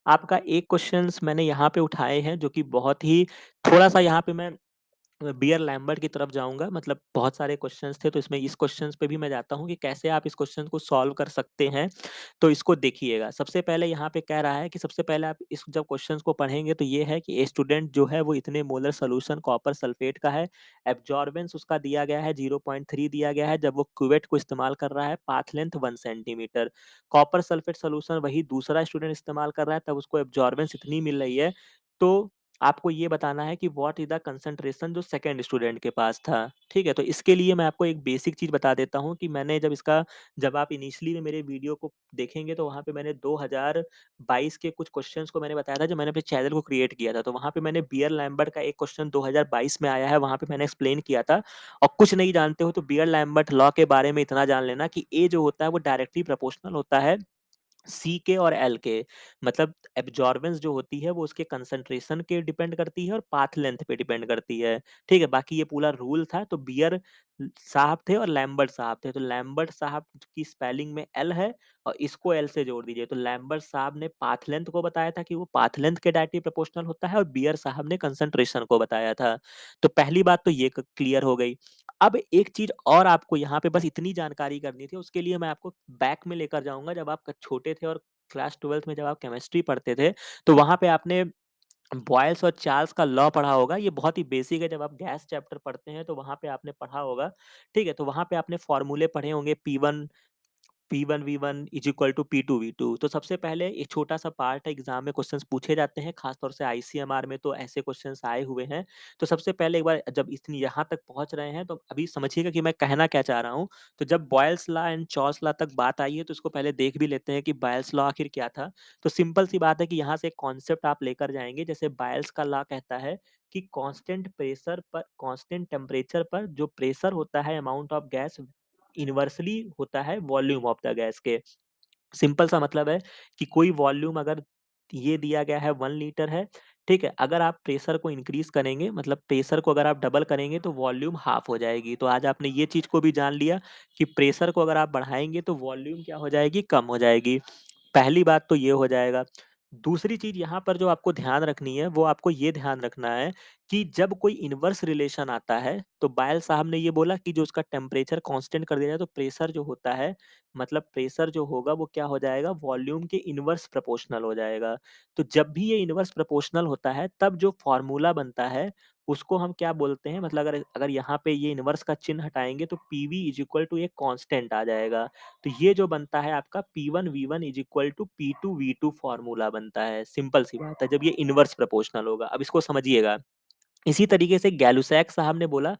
आपका एक क्वेश्चंस मैंने यहाँ पे उठाए हैं जो कि बहुत ही थोड़ा-सा यहाँ पे मैं बियर लैम्बर्ट की तरफ जाऊँगा, मतलब बहुत सारे क्वेश्चंस थे, तो इसमें इस क्वेश्चंस पे भी मैं जाता हूँ कि कैसे आप इस क्वेश्चन को सॉल्व कर सकते हैं। तो इसको देखिएगा। सबसे पहले यहाँ पे कह रहा है कि सबसे पहले आप इस जब क्वेश्चंस को पढ़ेंगे तो ये है कि ए स्टूडेंट जो है वो इतने मोलर सॉल्यूशन कॉपर सल्फेट का है। एब्जॉर्बेंस उसका दिया गया है 0.3 दिया गया है जब वो क्यूवेट को इस्तेमाल कर रहा है, path length 1 centimetre. Copper sulphate solution वही दूसरा स्टूडेंट इस्तेमाल कर रहा है, तब उसको एब्जॉर्बेंस इतनी मिल रही है। तो आपको ये बताना है कि व्हाट इज़ द कंसंट्रेशन जो सेकंड स्टूडेंट के पास था, ठीक है? तो इसके लिए मैं आपको एक बेसिक चीज़ बता देता हूँ कि मैंने जब आप इनिशियली में मेरे वीडियो को देखेंगे तो वहाँ पे मैंने 2022 के कुछ क्वेश्चंस को मैंने बताया था, जब मैंने अपने चैनल को क्रिएट किया था। तो वहाँ पे मैंने बियर लैम्बर्ट का एक क्वेश्चन 2022 में आया है, वहाँ पे मैंने एक्सप्लेन किया था। और कुछ नहीं जानते हो तो बियर लैम्बर्ट लॉ के बारे में इतना जान लेना कि ए जो होता है वो डायरेक्टली प्रोपोर्शनल होता है सी के और एल के। मतलब एब्जॉर्बेंस जो होती है वो उसके कंसंट्रेशन के डिपेंड करती है और पाथ लेंथ पे डिपेंड करती है। ठीक है? बाकी ये पूरा रूल था। तो बियर साहब थे और लैम्बर्ट साहब थे। तो लैम्बर्ट साहब की स्पेलिंग में एल है और इसको एल से जोड़ दीजिए। तो लैम्बर्ट साहब ने पाथ लेंथ को बताया था कि वो पाथ लेंथ के डायरेक्टली प्रोपोर्शनल होता है और बियर साहब ने कंसंट्रेशन को बताया था। तो पहली बात तो ये क्लियर हो गई। अब एक चीज़ और आपको यहाँ पे बस इतनी जानकारी करनी थी, उसके लिए मैं आपको बैक में लेकर जाऊँगा जब आप छोटे थे और क्लास 12th में जब आप केमिस्ट्री पढ़ते थे, तो वहाँ पे आपने बॉयल्स और चार्ल्स का लॉ पढ़ा होगा। ये बहुत ही बेसिक है, जब आप गैस चैप्टर पढ़ते हैं तो वहाँ पे आपने पढ़ा होगा, ठीक है? तो वहाँ पे आपने फॉर्मूले पढ़े होंगे P1 V1 is equal to P2 V2। तो सबसे पहले एक छोटा-सा पार्ट है, एग्ज़ाम में क्वेश्चंस पूछे जाते हैं, ख़ास तौर से आईसीएमआर में तो ऐसे क्वेश्चंस आए हुए हैं। तो सबसे पहले एक बार जब इतनी यहाँ तक पहुँच रहे हैं, तो अभी समझिएगा कि मैं कहना क्या चाह रहा हूँ। तो जब बॉयल्स लॉ एंड चॉस लॉ तक बात आई है, तो इसको पहले देख भी लेते हैं कि बॉयल्स लॉ आखिर क्या था। तो सिंपल सी बात है कि यहाँ से एक कॉन्सेप्ट आप लेकर जाएँगे, जैसे बॉयल्स का लॉ कहता है कि कांस्टेंट टेम्परेचर पर जो प्रेशर होता है अमाउंट ऑफ गैस इनवर्सली होता है वॉल्यूम ऑफ द गैस के। सिंपल सा मतलब है कि कोई वॉल्यूम अगर ये दिया गया है 1 लीटर है, ठीक है? अगर आप प्रेशर को इंक्रीज़ करेंगे, मतलब प्रेशर को अगर आप डबल करेंगे तो वॉल्यूम हाफ़ हो जाएगी। तो आज आपने ये चीज़ को भी जान लिया कि प्रेशर को अगर आप बढ़ाएँगे तो वॉल्यूम क्या हो जाएगी? कम हो जाएगी। पहली बात तो ये हो जाएगा। दूसरी चीज़ यहाँ पर जो आपको ध्यान रखनी है, वो आपको ये ध्यान रखना है कि जब कोई इनवर्स रिलेशन आता है, तो बायल साहब ने ये बोला कि जो उसका टेम्परेचर कांस्टेंट कर दिया जाए, तो प्रेशर जो होता है, मतलब प्रेशर जो होगा वो क्या हो जाएगा? वॉल्यूम के इनवर्स प्रोपोर्शनल हो जाएगा। तो जब भी ये इनवर्स प्रोपोर्शनल होता है, तब जो फ़ॉर्मूला बनता है, उसको हम क्या बोलते हैं? मतलब अगर अगर यहाँ पे ये इनवर्स का चिन्ह हटाएँगे, तो पीवी इज़ इक्वल टू एक कांस्टेंट आ जाएगा। तो ये जो बनता है आपका P1 V1 is equal to P2 V2 formula बनता है। सिंपल सी बात है, जब ये इनवर्स प्रोपोर्शनल होगा। अब इसको समझिएगा। इसी तरीके से गैलुसैक साहब ने बोला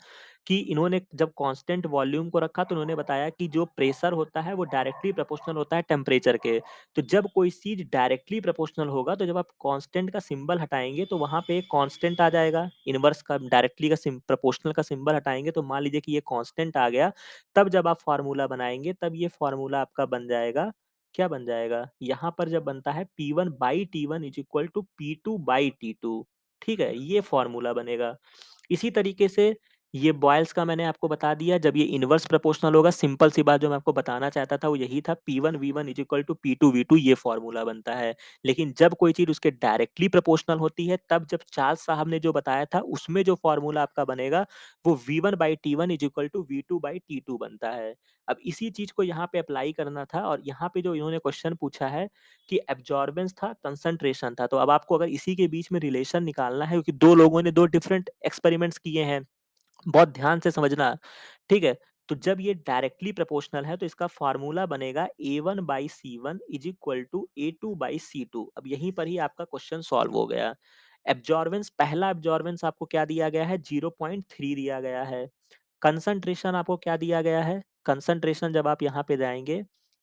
कि इन्होंने जब कांस्टेंट वॉल्यूम को रखा तो इन्होंने बताया कि जो प्रेशर होता है वो डायरेक्टली प्रोपोर्शनल होता है टेम्परेचर के। तो जब कोई चीज़ डायरेक्टली प्रोपोर्शनल होगा तो जब आप कांस्टेंट का सिंबल हटाएँगे तो वहाँ पे एक कांस्टेंट आ जाएगा। इनवर्स का डायरेक्टली का प्रोपोर्शनल का सिंबल हटाएँगे तो मान लीजिए कि ये कांस्टेंट आ गया। तब जब आप फ़ॉर्मूला बनाएँगे तब ये फ़ॉर्मूला आपका बन जाएगा, क्या बन जाएगा? यहाँ पर जब बनता है P1/T1 is equal to P2/T2, ठीक है? ये फ़ॉर्मूला बनेगा। इसी तरीके से ये बॉयल्स का मैंने आपको बता दिया, जब ये इनवर्स प्रोपोर्शनल होगा, सिंपल सी बात जो मैं आपको बताना चाहता था वो यही था, P1V1 is equal to P2V2 ये फ़ॉर्मूला बनता है। लेकिन जब कोई चीज़ उसके डायरेक्टली प्रोपोर्शनल होती है, तब जब चार्ल्स साहब ने जो बताया था, उसमें जो फ़ॉर्मूला आपका बनेगा, वो V1/T1 is equal to V2/T2 बनता है। अब इसी चीज़ को यहाँ पे अप्लाई करना था और यहाँ पे जो इन्होंने क्वेश्चन पूछा है कि एब्ज़ॉर्बेंस था, कंसंट्रेशन था। तो अब आपको अगर इसी के बीच में रिलेशन निकालना है क्योंकि 2 लोगों ने 2 डिफरेंट एक्सपेरिमेंट्स किए हैं। बहुत ध्यान से समझना, ठीक है? तो जब ये डायरेक्टली प्रोपोर्शनल है तो इसका फ़ॉर्मूला बनेगा A1/C1 is equal to A2/C2। अब यहीं पर ही आपका क्वेश्चन सॉल्व हो गया। एब्ज़ॉर्बेंस पहला एब्ज़ॉर्बेंस आपको क्या दिया गया है? 0.3 दिया गया है। कंसंट्रेशन आपको क्या दिया गया है? कंसंट्रेशन जब आप यहाँ पे जाएँगे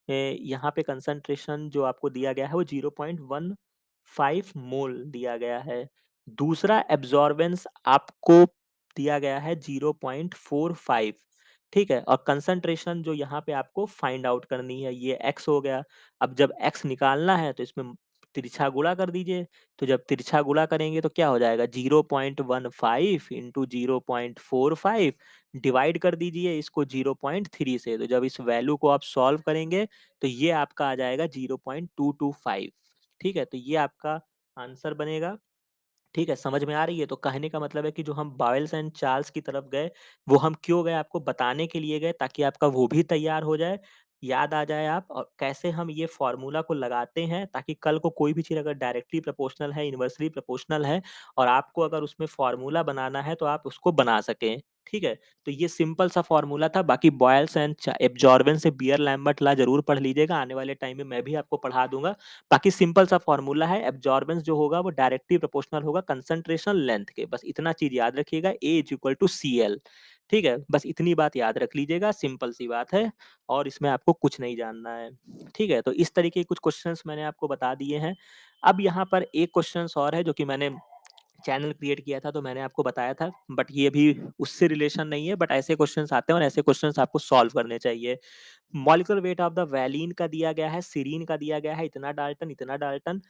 यहाँ पे कंसंट्रेशन जो आपको दिया गया है वो 0.15 मोल दिया गया है। दूसरा एब्ज़ॉर्बेंस आपको दिया गया है 0.45, ठीक है? और कंसंट्रेशन जो यहाँ पे आपको फाइंड आउट करनी है, ये x हो गया। अब जब x निकालना है तो इसमें तिरछा गुणा कर दीजिए। तो जब तिरछा गुणा करेंगे तो क्या हो जाएगा 0.15 इंटू 0.45 डिवाइड कर दीजिए इसको 0.3 से। तो जब इस वैल्यू को आप सॉल्व करेंगे तो ये आपका आ जाएगा 0.225, ठीक है? तो ये आपका आंसर बनेगा। ठीक है, समझ में आ रही है? तो कहने का मतलब है कि जो हम बॉयल्स एंड चार्ल्स की तरफ गए, वो हम क्यों गए आपको बताने के लिए गए ताकि आपका वो भी तैयार हो जाए, याद आ जाए आप और कैसे हम ये फ़ॉर्मूला को लगाते हैं ताकि कल को कोई भी चीज़ अगर डायरेक्टली प्रोपोर्शनल है, इनवर्सली प्रोपोर्शनल है और आपको अगर उसमें फ़ॉर्मूला बनाना है तो आप उसको बना सकें, ठीक है? तो ये सिंपल सा फ़ॉर्मूला था, बाकी बॉयल्स एंड एब्ज़ॉर्बेंस से बियर-लैम्बर्ट लॉ ज़रूर पढ़ लीजिएगा, आने वाले टाइम में मैं भी आपको पढ़ा दूँगा। बाकी सिंपल सा फ़ॉर्मूला है, एब्ज़ॉर्बेंस जो होगा वो डायरेक्टली प्रोपोर्शनल होगा कंसंट्रेशन लेंथ के। बस इतना चीज़ याद रखिएगा A is equal to CL, ठीक है? बस इतनी बात याद रख लीजिएगा, सिंपल सी बात है और इसमें आपको कुछ नहीं जानना है, ठीक है? तो इस तरीके के कुछ क्वेश्चन्स मैंने आपको बता दिए हैं। अब यहाँ पर एक क्वेश्चन्स और है जो कि मैंने चैनल क्रिएट किया था तो मैंने आपको बताया था, बट ये भी उससे रिलेशन नहीं है, बट ऐसे क्वेश्चन्स आते हैं और ऐसे क्वेश्चन्स आपको सॉल्व करने चाहिए। Molecular weight of the valine का दिया गया है, सेरीन का दिया गया है इतना डाल्टन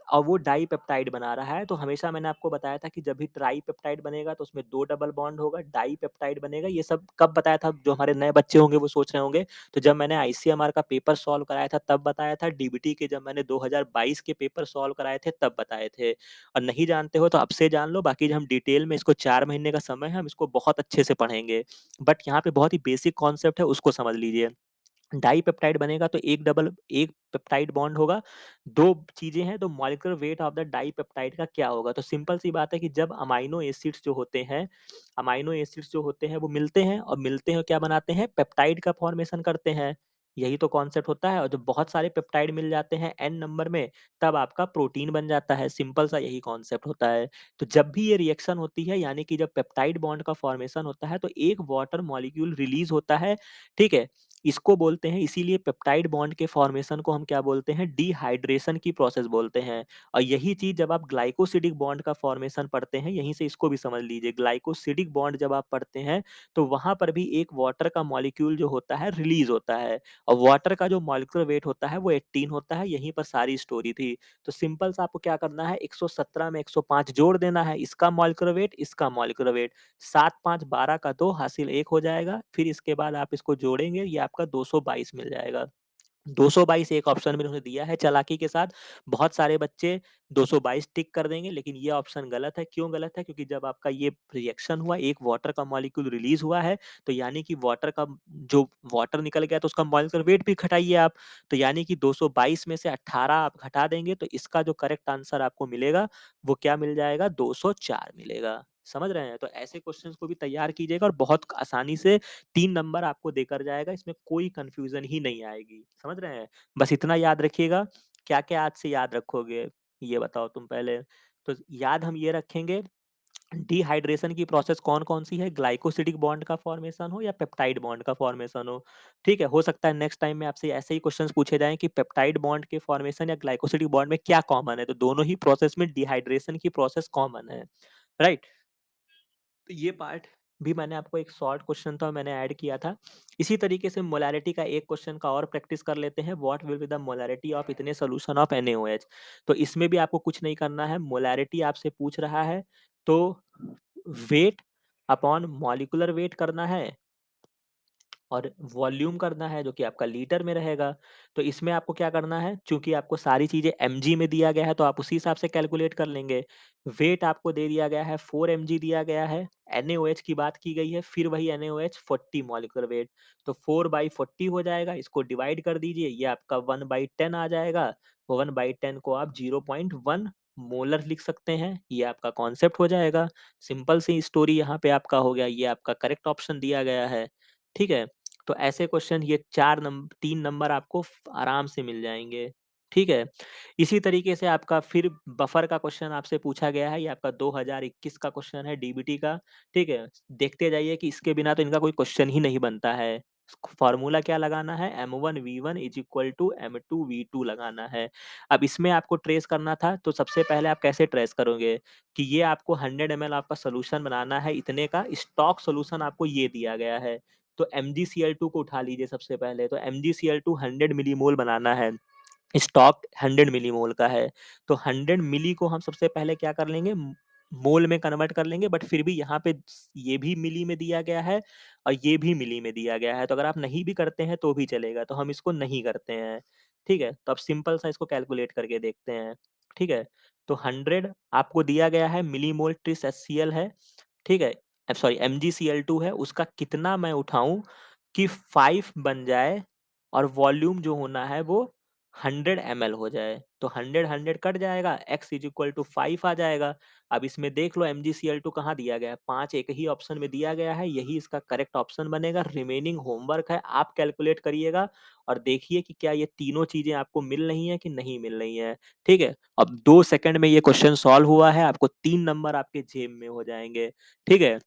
और वो डाइपेप्टाइड बना रहा है। तो हमेशा मैंने आपको बताया था कि जब भी ट्राइपेप्टाइड बनेगा तो उसमें 2 डबल बॉन्ड होगा, डाइपेप्टाइड बनेगा। ये सब कब बताया था? जो हमारे नए बच्चे होंगे वो सोच रहे होंगे, तो जब मैंने आईसीएमआर का पेपर सॉल्व कराया था तब बताया था, डीबीटी के जब मैंने 2022 के पेपर सॉल्व कराए थे तब बताए थे। और नहीं जानते हो तो अब से जान लो, बाकी हम डिटेल में इसको 4 महीने का समय है, हम इसको बहुत अच्छे से पढ़ेंगे। बट यहाँ पे बहुत ही बेसिक कॉन्सेप्ट है, उसको समझ लीजिए। डाइपेप्टाइड बनेगा तो एक पेप्टाइड बॉन्ड होगा, 2 चीज़ें हैं तो molecular weight of the dipeptide का क्या होगा? तो सिंपल सी बात है कि जब अमाइनो एसिड्स जो होते हैं वो मिलते हैं और मिलते हैं क्या बनाते हैं? पेप्टाइड का फॉर्मेशन करते हैं। यही तो कॉन्सेप्ट होता है और जब बहुत सारे पेप्टाइड मिल जाते हैं n नंबर में, तब आपका प्रोटीन बन जाता है, सिंपल सा यही कॉन्सेप्ट होता है। तो जब भी ये रिएक्शन होती है यानी कि जब पेप्टाइड बॉन्ड का फॉर्मेशन होता है तो एक वाटर मॉलिक्यूल रिलीज़ होता है, ठीक है? इसको बोलते हैं, इसीलिए पेप्टाइड बॉन्ड के फॉर्मेशन को हम क्या बोलते हैं? डिहाइड्रेशन की प्रोसेस बोलते हैं। और यही चीज़ जब आप ग्लाइकोसिडिक बॉन्ड का फॉर्मेशन पढ़ते हैं, यहीं से इसको भी समझ लीजिए। ग्लाइकोसिडिक बॉन्ड जब आप पढ़ते हैं, तो वहाँ पर भी एक वाटर का मॉलिक्यूल जो होता है रिलीज़ होता है और वाटर का जो मॉलिक्यूलर वेट होता है वो 18 होता है, यहीं पर सारी स्टोरी थी। तो सिंपल सा आपको क्या करना है, 117 में 105 जोड़ देना है, इसका मॉलिक्यूलर वेट, इसका मॉलिक्यूलर वेट। 7 5 12 का 2 हासिल 1 हो जाएगा। फिर इसके बाद आप इसको जोड़ेंगे, ये आपका 222 मिल जाएगा। 222 एक ऑप्शन में इन्होंने दिया है चालाकी के साथ। बहुत सारे बच्चे 222 टिक कर देंगे, लेकिन ये ऑप्शन गलत है। क्यों गलत है? क्योंकि जब आपका ये रिएक्शन हुआ, एक वाटर का मॉलिक्यूल रिलीज़ हुआ है, तो यानी कि वाटर का जो वाटर निकल गया तो उसका मॉलिक्यूलर वेट भी घटाइए आप। तो यानी कि 222 में से 18 आप घटा देंगे, तो इसका जो करेक्ट आंसर आपको मिलेगा, वो क्या मिल जाएगा? 204 मिलेगा। समझ रहे हैं? तो ऐसे क्वेश्चंस को भी तैयार कीजिएगा और बहुत आसानी से 3 नंबर आपको देकर जाएगा, इसमें कोई कन्फ्यूज़न ही नहीं आएगी, समझ रहे हैं? बस इतना याद रखिएगा, क्या-क्या आज से याद रखोगे? ये बताओ तुम पहले? तो याद हम ये रखेंगे डिहाइड्रेशन की प्रोसेस कौन-कौन सी है? ग्लाइकोसिडिक बॉन्ड का फॉर्मेशन हो या पेप्टाइड बॉन्ड का फॉर्मेशन हो, ठीक है? हो सकता है नेक्स्ट टाइम में आपसे ऐसे ही क्वेश्चंस पूछे जाएँ कि पेप्टाइड बॉन्ड के फॉर्मेशन या ग्लाइकोसिडिक बॉन्ड में क्या कॉमन है? तो दोनों ही प्रोसेस में डिहाइड्रेशन की प्रोसेस कॉमन है, राइट? तो ये पार्ट भी मैंने आपको एक शॉर्ट क्वेश्चन था मैंने ऐड किया था। इसी तरीके से मोलैरिटी का एक क्वेश्चन का और प्रैक्टिस कर लेते हैं, what will be the molarity of इतने सॉल्यूशन ऑफ NaOH। तो इसमें भी आपको कुछ नहीं करना है, मोलैरिटी आपसे पूछ रहा है तो वेट अपॉन मॉलिक्यूलर वेट करना है और वॉल्यूम करना है जो कि आपका लीटर में रहेगा। तो इसमें आपको क्या करना है, चूँकि आपको सारी चीज़ें mg में दिया गया है तो आप उसी हिसाब से कैलकुलेट कर लेंगे। वेट आपको दे दिया गया है 4 mg दिया गया है, NaOH की बात की गई है, फिर वही NaOH 40 मॉलिक्यूलर वेट। तो 4/40 हो जाएगा, इसको डिवाइड कर दीजिए, ये आपका 1/10 आ जाएगा। 1/10 को आप 0.1 मोलर लिख सकते हैं, ये आपका कॉन्सेप्ट हो जाएगा। सिंपल सी स्टोरी यहाँ पे आपका हो गया, ये आपका करेक्ट ऑप्शन दिया गया है, ठीक है? तो ऐसे क्वेश्चन ये 3 नंबर आपको आराम से मिल जाएँगे, ठीक है? इसी तरीके से आपका फिर बफर का क्वेश्चन आपसे पूछा गया है, ये आपका 2021 का क्वेश्चन है डीबीटी का, ठीक है? देखते जाइए कि इसके बिना तो इनका कोई क्वेश्चन ही नहीं बनता है। फ़ॉर्मूला क्या लगाना है, M1V1 M2V2 लगाना है। अब इसमें आपको ट्रेस करना था, तो सबसे पहले आप कैसे ट्रेस करोगे कि ये आपको 100 ml आपका सॉल्यूशन बनाना है, इतने का स्टॉक सॉल्यूशन आपको ये दिया गया है। तो MgCl2 को उठा लीजिए सबसे पहले, तो MgCl2 100 मिलीमोल बनाना है, स्टॉक 100 मिलीमोल का है, तो 100 मिली को हम सबसे पहले क्या कर लेंगे, मोल में कन्वर्ट कर लेंगे, बट फिर भी यहाँ पे ये भी मिली में दिया गया है और ये भी मिली में दिया गया है, तो अगर आप नहीं भी करते हैं तो भी चलेगा, तो हम इसको नहीं करते हैं, ठीक है? तो अब सिंपल सा इसको कैलकुलेट करके देखते हैं, ठीक है? तो 100 आपको दिया गया है मिलीमोल ट्रिस HCl है, ठीक है? सॉरी MgCl2 है, उसका कितना मैं उठाऊँ कि 5 बन जाए और वॉल्यूम जो होना है वो 100 ml हो जाए। तो 100 कट जाएगा, x इज़ इक्वल टू 5 आ जाएगा। अब इसमें देख लो MgCl2 कहाँ दिया गया है, 5 एक ही ऑप्शन में दिया गया है, यही इसका करेक्ट ऑप्शन बनेगा। रिमेनिंग होमवर्क है, आप कैलकुलेट करिएगा और देखिए कि क्या ये तीनों चीज़ें आपको मिल रही हैं कि नहीं मिल रही हैं, ठीक है? अब 2 सेकंड में ये क्वेश्चन सॉल्व हुआ है, आपको 3 नंबर आपके जेब में हो जाएँगे, ठीक है?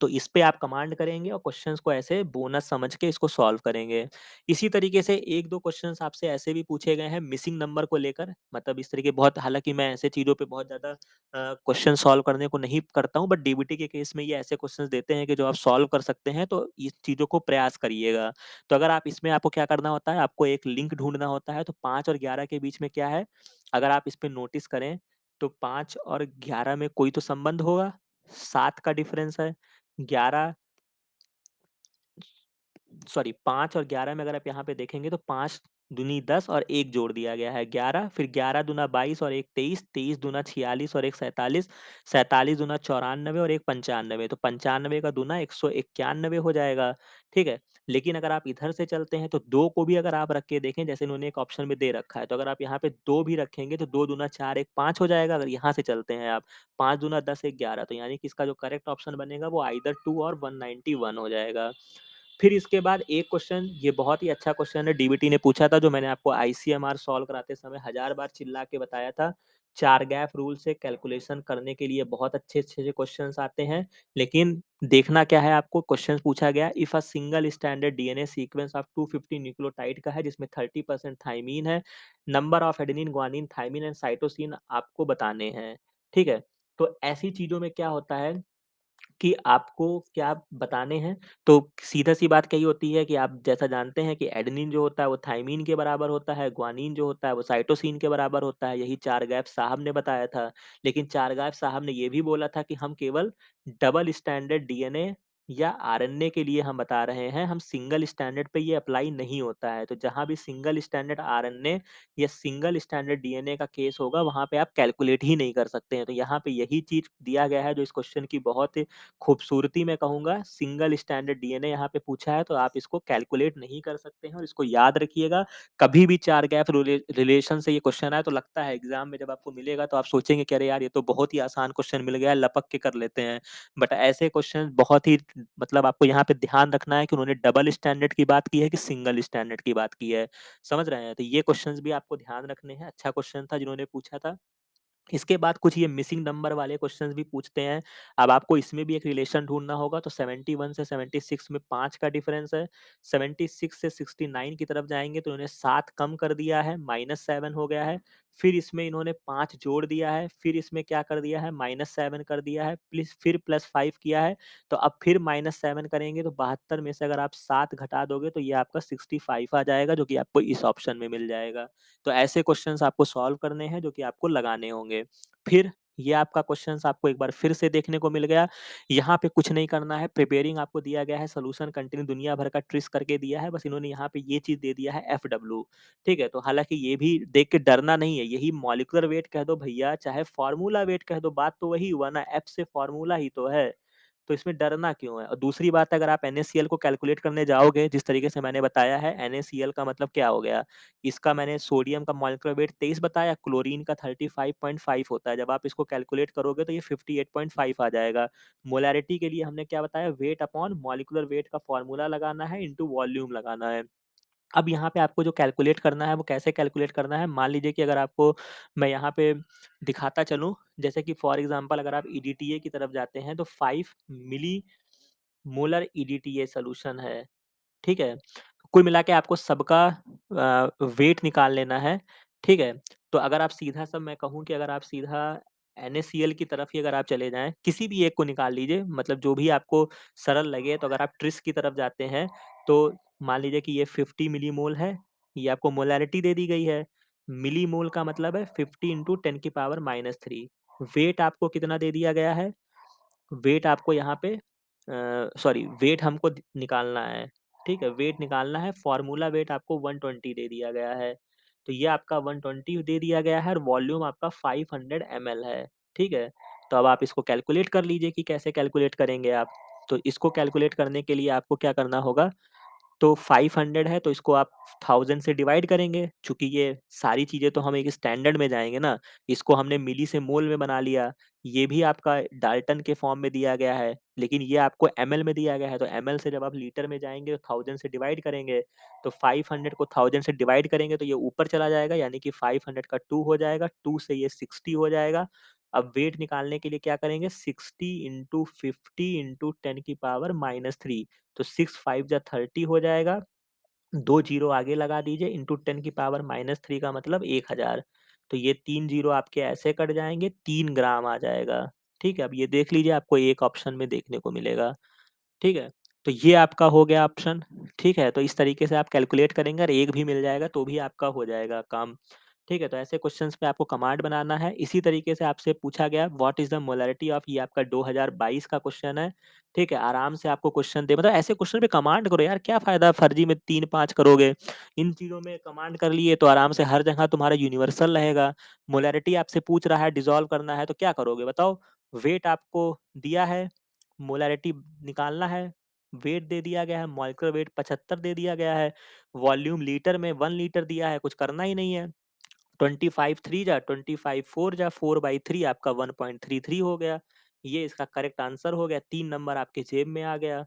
तो इस पे आप कमांड करेंगे और क्वेश्चंस को ऐसे बोनस समझ के इसको सॉल्व करेंगे। इसी तरीके से 1-2 क्वेश्चंस आपसे ऐसे भी पूछे गए हैं मिसिंग नंबर को लेकर, मतलब इस तरीके बहुत, हालाँकि मैं ऐसे चीज़ों पे बहुत ज़्यादा क्वेश्चन सॉल्व करने को नहीं करता हूँ, बट डीबीटी के केस में ये ऐसे क्वेश्चंस देते हैं कि जो आप सॉल्व कर सकते हैं, तो इस चीज़ों को प्रयास करिएगा। तो अगर आप इसमें, आपको क्या करना होता है, आपको एक लिंक ढूँढना होता है, तो 5 और 11 के बीच में क्या है, अगर आप इस पे नोटिस करें, तो 5 और 11 में कोई तो संबंध होगा, 7 का डिफरेंस है, 11 सॉरी 5 और 11 में अगर आप यहाँ पे देखेंगे तो 5 दूनी 10 और 1 जोड़ दिया गया है 11, फिर 11 दूना 22 और 1 23, 23 दूना 46 और 1 47, 47 दूना 94 और 1 95, तो 95 का दूना 191 हो जाएगा, ठीक है? लेकिन अगर आप इधर से चलते हैं तो 2 को भी अगर आप रख के देखें, जैसे इन्होंने एक ऑप्शन में दे रखा है, तो अगर आप यहाँ पे 2 भी रखेंगे तो 2 दूना 4, 1 5 हो जाएगा। अगर यहाँ से चलते हैं आप, 5 दूना 10, 1 11, तो यानी कि इसका जो करेक्ट ऑप्शन बनेगा वो आइदर 2 और 191 हो जाएगा। फिर इसके बाद एक क्वेश्चन, ये बहुत ही अच्छा क्वेश्चन है, डीबीटी ने पूछा था, जो मैंने आपको आईसीएमआर सॉल्व कराते समय 1000 बार चिल्ला के बताया था। 4 गैप रूल से कैलकुलेशन करने के लिए बहुत अच्छे-अच्छे से क्वेश्चंस आते हैं, लेकिन देखना क्या है आपको, क्वेश्चन पूछा गया if a single standard DNA sequence of 250 nucleotide का है, जिसमें 30% थाइमीन है, number of adenine, guanine, thymine and cytosine आपको बताने हैं, ठीक है? तो ऐसी चीज़ों में क्या होता है कि आपको क्या बताने हैं, तो सीधा-सी बात कही होती है कि आप जैसा जानते हैं कि एडेनिन जो होता है वो थाइमीन के बराबर होता है, ग्वानिन जो होता है वो साइटोसिन के बराबर होता है, यही चारगैप साहब ने बताया था। लेकिन चारगैप साहब ने ये भी बोला था कि हम केवल डबल स्टैंडर्ड डीएनए या आरएनए के लिए हम बता रहे हैं, हम सिंगल स्टैंडर्ड पे ये अप्लाई नहीं होता है। तो जहाँ भी सिंगल स्टैंडर्ड आरएनए या सिंगल स्टैंडर्ड डीएनए का केस होगा, वहाँ पे आप कैलकुलेट ही नहीं कर सकते हैं। तो यहाँ पे यही चीज़ दिया गया है जो इस क्वेश्चन की बहुत खूबसूरती मैं कहूँगा, सिंगल स्टैंडर्ड डीएनए यहाँ पे पूछा है, तो आप इसको कैलकुलेट नहीं कर सकते हैं और इसको याद रखिएगा। कभी भी 4 गैप रिलेशन से ये क्वेश्चन आए तो लगता है एग्ज़ाम में जब आपको मिलेगा तो आप सोचेंगे कि अरे यार, ये तो बहुत ही आसान क्वेश्चन मिल गया है, लपक के कर लेते हैं। बट ऐसे क्वेश्चन बहुत ही, मतलब आपको यहाँ पे ध्यान रखना है कि उन्होंने डबल स्टैंडर्ड की बात की है कि सिंगल स्टैंडर्ड की बात की है। समझ रहे हैं? तो ये क्वेश्चंस भी आपको ध्यान रखने हैं। अच्छा क्वेश्चन था जिन्होंने पूछा था। इसके बाद कुछ ये मिसिंग नंबर वाले क्वेश्चंस भी पूछते हैं। अब आपको इसमें भी एक रिलेशन ढूँढना होगा, तो 71 से 76 में 5 का डिफरेंस है। 76 से 69 की तरफ जाएँगे तो इन्होंने 7 कम कर दिया है, -7 हो गया है। फिर इसमें इन्होंने 5 जोड़ दिया है, फिर इसमें क्या कर दिया है, -7 कर दिया है, फिर +5 किया है। तो अब फिर -7 करेंगे तो 72 में से अगर आप 7 घटा दोगे तो ये आपका 65 आ जाएगा, जो कि आपको इस ऑप्शन में मिल जाएगा। तो ऐसे क्वेश्चंस आपको सॉल्व करने हैं, जो कि आपको लगाने होंगे। फिर ये आपका क्वेश्चंस आपको एक बार फिर से देखने को मिल गया। यहाँ पे कुछ नहीं करना है, प्रिपेयरिंग आपको दिया गया है, सॉल्यूशन कंटिन्यू दुनिया भर का ट्रिक्स करके दिया है, बस इन्होंने यहाँ पे ये चीज़ दे दिया है एफडब्ल्यू, ठीक है? तो हालाँकि ये भी देख के डरना नहीं है, यही मॉलिक्यूलर वेट कह दो भैया, चाहे फार्मूला वेट कह दो, बात तो वही हुआ ना, एफ से फार्मूला ही तो है। तो इसमें डरना क्यों है? और दूसरी बात, अगर आप NaCl को कैलकुलेट करने जाओगे, जिस तरीके से मैंने बताया है, NaCl का मतलब क्या हो गया? इसका मैंने सोडियम का मॉलिक्यूलर वेट 23 बताया, क्लोरीन का 35.5 होता है। जब आप इसको कैलकुलेट करोगे तो ये 58.5 आ जाएगा। मोलैरिटी के लिए हमने क्या बताया? वेट अपॉन मॉलिक्यूलर वेट का फॉर्मूला लगाना है इंटू वॉल्यूम लगाना है। अब यहाँ पे आपको जो कैलकुलेट करना है, वो कैसे कैलकुलेट करना है? मान लीजिए कि अगर आपको मैं यहाँ पे दिखाता चलूँ, जैसे कि फॉर एग्ज़ाम्पल अगर आप EDTA की तरफ जाते हैं, तो 5 मिली मोलर EDTA सॉल्यूशन है। ठीक है? कुल मिला के आपको सबका वेट निकाल लेना है, ठीक है? तो अगर आप सीधा सा मैं कहूँ कि अगर आप सीधा NaCl की तरफ ही अगर आप चले जाएँ, किसी भी एक को निकाल लीजिए, मतलब जो भी आपको सरल लगे। तो अगर आप ट्रिस की तरफ जाते हैं, तो मान लीजिए कि ये 50 मिलीमोल है, ये आपको मोलैरिटी दे दी गई है। मिलीमोल का मतलब है 50 इंटू 10 की पावर -3। वेट आपको कितना दे दिया गया है? वेट आपको यहाँ पे सॉरी, वेट हमको निकालना है, ठीक है? वेट निकालना है, फॉर्मूला वेट आपको 120 दे दिया गया है। तो ये आपका 120 दे दिया गया है और वॉल्यूम आपका 500 ml है, ठीक है? तो अब आप इसको कैलकुलेट कर लीजिए कि कैसे कैलकुलेट करेंगे आप। तो इसको कैलकुलेट करने के लिए आपको क्या करना होगा, तो 500 है तो इसको आप 1000 से डिवाइड करेंगे, चूँकि ये सारी चीज़ें तो हम एक स्टैंडर्ड में जाएँगे ना, इसको हमने मिली से मोल में बना लिया। ये भी आपका डाल्टन के फॉर्म में दिया गया है, लेकिन ये आपको एमएल में दिया गया है, तो एमएल से जब आप लीटर में जाएँगे तो 1000 से डिवाइड करेंगे, तो 500 को 1000 से डिवाइड करेंगे तो ये ऊपर चला जाएगा, यानी कि 500 का 2 हो जाएगा, 2 से ये 60 हो जाएगा। अब वेट निकालने के लिए क्या करेंगे, 60 इंटू 50 इंटू 10 की पावर -3, तो 6 5 जा 30 हो जाएगा। 2 ज़ीरो आगे लगा दीजिए, इंटू 10 की पावर -3 का मतलब 1000। तो ये 3 ज़ीरो आपके ऐसे कट जाएँगे, 3 ग्राम आ जाएगा। ठीक है? अब ये देख लीजिए, आपको एक ऑप्शन में देखने को मिलेगा। ठीक है? तो ये आपका हो गया ऑप्शन, ठीक है? तो इस तरीके से आप कैलकुलेट करेंगे और 1 भी मिल जाएगा तो भी आपका हो जाएगा काम, ठीक है? तो ऐसे क्वेश्चंस पे आपको कमांड बनाना है। इसी तरीके से आपसे पूछा गया what is the molarity of, ये आपका 2022 का क्वेश्चन है, ठीक है? आराम से आपको क्वेश्चन दे, मतलब ऐसे क्वेश्चन पे कमांड करो यार, क्या फ़ायदा फर्जी में 3-5 करोगे? इन चीज़ों में कमांड कर लिए तो आराम से हर जगह तुम्हारा यूनिवर्सल रहेगा। मोलैरिटी आपसे पूछ रहा है, डिसॉल्व करना है तो क्या करोगे बताओ? वेट आपको दिया है, मोलैरिटी निकालना है, वेट दे दिया गया है, मॉलिक्यूलर वेट 75 दे दिया गया है, वॉल्यूम लीटर में 1 लीटर दिया है, कुछ करना ही नहीं है। 25 3 जा 25 4 जा 4/3 आपका 1.33 हो गया। ये इसका करेक्ट आंसर हो गया, 3 नंबर आपके जेब में आ गया।